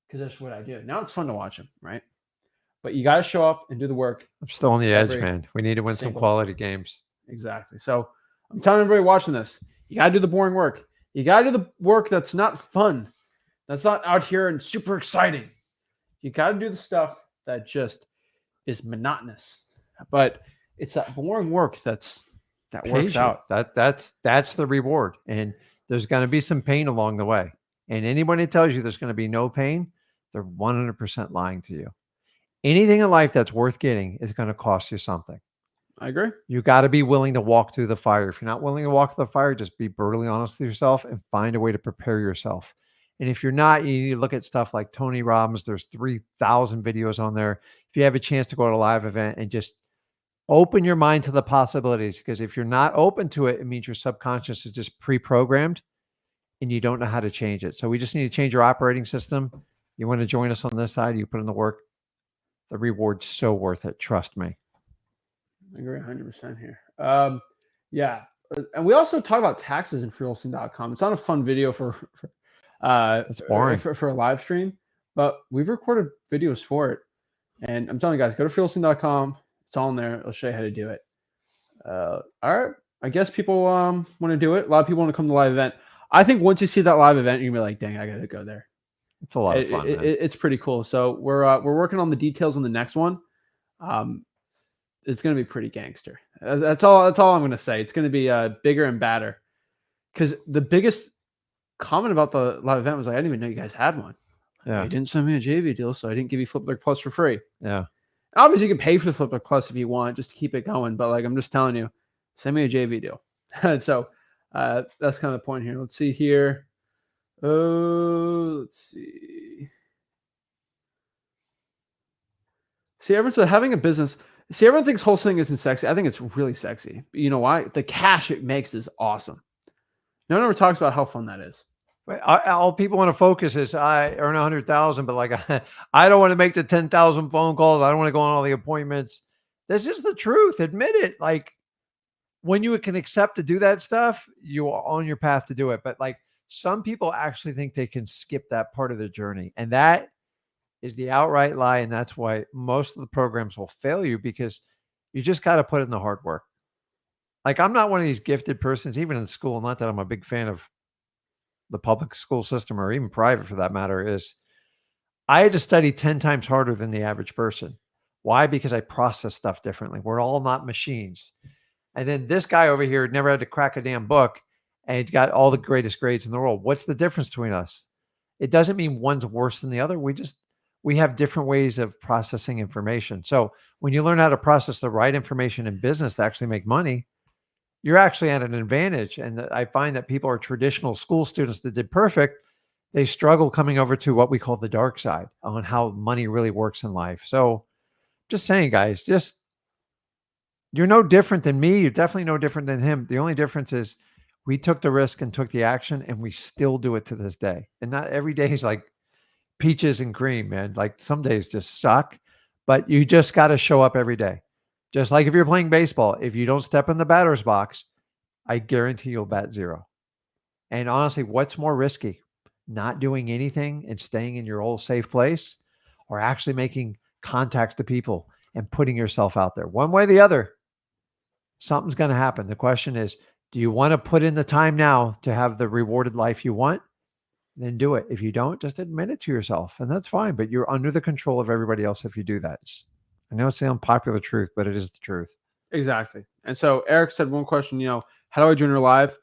Because that's what I do. Now it's fun to watch them, right? But you got to show up and do the work. I'm still on the edge, Every man. We need to win some single- quality games. Exactly. So I'm telling everybody watching this, you got to do the boring work. You got to do the work that's not fun, that's not out here and super exciting. You got to do the stuff that just is monotonous. But it's that boring work that works Pays you. out. That's the reward. And there's going to be some pain along the way. And anybody tells you there's going to be no pain, they're 100% lying to you. Anything in life that's worth getting is going to cost you something. I agree. You got to be willing to walk through the fire. If you're not willing to walk through the fire, just be brutally honest with yourself and find a way to prepare yourself. And if you're not, you need to look at stuff like Tony Robbins. There's 3,000 videos on there. If you have a chance to go to a live event and just open your mind to the possibilities, because if you're not open to it, it means your subconscious is just pre-programmed and you don't know how to change it. So we just need to change your operating system. You want to join us on this side, you put in the work. The reward's so worth it. Trust me. I agree 100% here. Yeah. And we also talk about taxes in freewholesaling.com. It's not a fun video for It's boring. for a live stream, but we've recorded videos for it. And I'm telling you guys, go to freewholesaling.com. It's all in there. It'll show you how to do it. All right. I guess people want to do it. A lot of people want to come to the live event. I think once you see that live event, you're gonna be like, dang, I gotta go there. It's a lot of fun. It's pretty cool. So we're working on the details on the next one. It's gonna be pretty gangster. That's all I'm gonna say. It's gonna be bigger and badder. Because the biggest comment about the live event was like, I didn't even know you guys had one. Yeah. You didn't send me a JV deal, so I didn't give you Flipbook Plus for free. Yeah. Obviously, you can pay for the Flipbook Plus if you want, just to keep it going. But like, I'm just telling you, send me a JV deal. So that's kind of the point here. Let's see here. Let's see. See, everyone, so having a business. See, everyone thinks wholesaling isn't sexy. I think it's really sexy. But you know why? The cash it makes is awesome. No one ever talks about how fun that is. But all people want to focus is I earn 100,000, but like I don't want to make the 10,000 phone calls. I don't want to go on all the appointments. That's just the truth. Admit it. Like when you can accept to do that stuff, you are on your path to do it. But like some people actually think they can skip that part of the journey, and that is the outright lie. And that's why most of the programs will fail you, because you just got to put in the hard work. Like I'm not one of these gifted persons, even in school. Not that I'm a big fan of the public school system or even private for that matter, is I had to study 10 times harder than the average person. Why? Because I process stuff differently. We're all not machines. And then this guy over here never had to crack a damn book and he's got all the greatest grades in the world. What's the difference between us? It doesn't mean one's worse than the other. We have different ways of processing information. So when you learn how to process the right information in business to actually make money, you're actually at an advantage. And I find that people are traditional school students that did perfect. They struggle coming over to what we call the dark side on how money really works in life. So just saying, guys, you're no different than me. You're definitely no different than him. The only difference is We took the risk and took the action, and we still do it to this day. And not every day is like peaches and cream, man. Like some days just suck, but you just got to show up every day. Just like if you're playing baseball, if you don't step in the batter's box, I guarantee you'll bat 0. And honestly, what's more risky? Not doing anything and staying in your old safe place, or actually making contacts to people and putting yourself out there? One way or the other, something's going to happen. The question is, do you want to put in the time now to have the rewarded life you want? Then do it. If you don't, just admit it to yourself, and that's fine. But you're under the control of everybody else if you do that. I know it's the unpopular truth, but it is the truth. Exactly. And so Eric said one question, how do I join your live?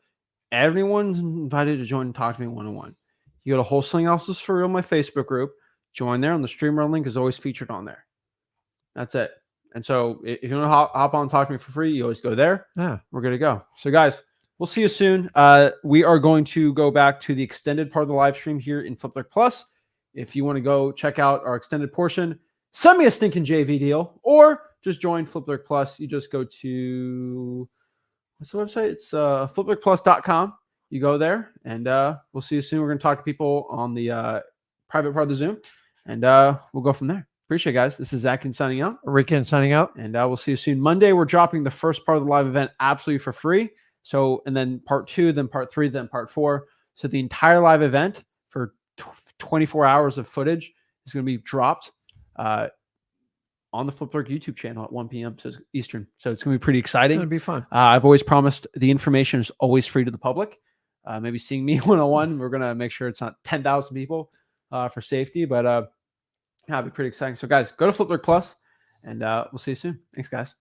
Everyone's invited to join and talk to me one-on-one. You go to Wholesaling Houses for Real, my Facebook group, join there, and the streamer link is always featured on there. That's it. And so if you want to hop on and talk to me for free, you always go there. Yeah. We're good to go. So guys, we'll see you soon. We are going to go back to the extended part of the live stream here in Flipbook Plus. If you want to go check out our extended portion, send me a stinking JV deal, or just join Flipbook Plus. You just go to, what's the website? It's flipbookplus.com. You go there, and we'll see you soon. We're going to talk to people on the private part of the Zoom, and we'll go from there. Appreciate it, guys. This is Zach signing out. Ricky signing out. And we'll see you soon. Monday, we're dropping the first part of the live event absolutely for free. So, and then part 2, then part 3, then part 4. So the entire live event for 24 hours of footage is going to be dropped on the Flipbook YouTube channel at 1 p.m. Eastern. So it's going to be pretty exciting. It's going to be fun. I've always promised the information is always free to the public. Maybe seeing me one-on-one, we're going to make sure it's not 10,000 people for safety, but it'll be pretty exciting. So guys, go to Flipbook Plus, and we'll see you soon. Thanks, guys.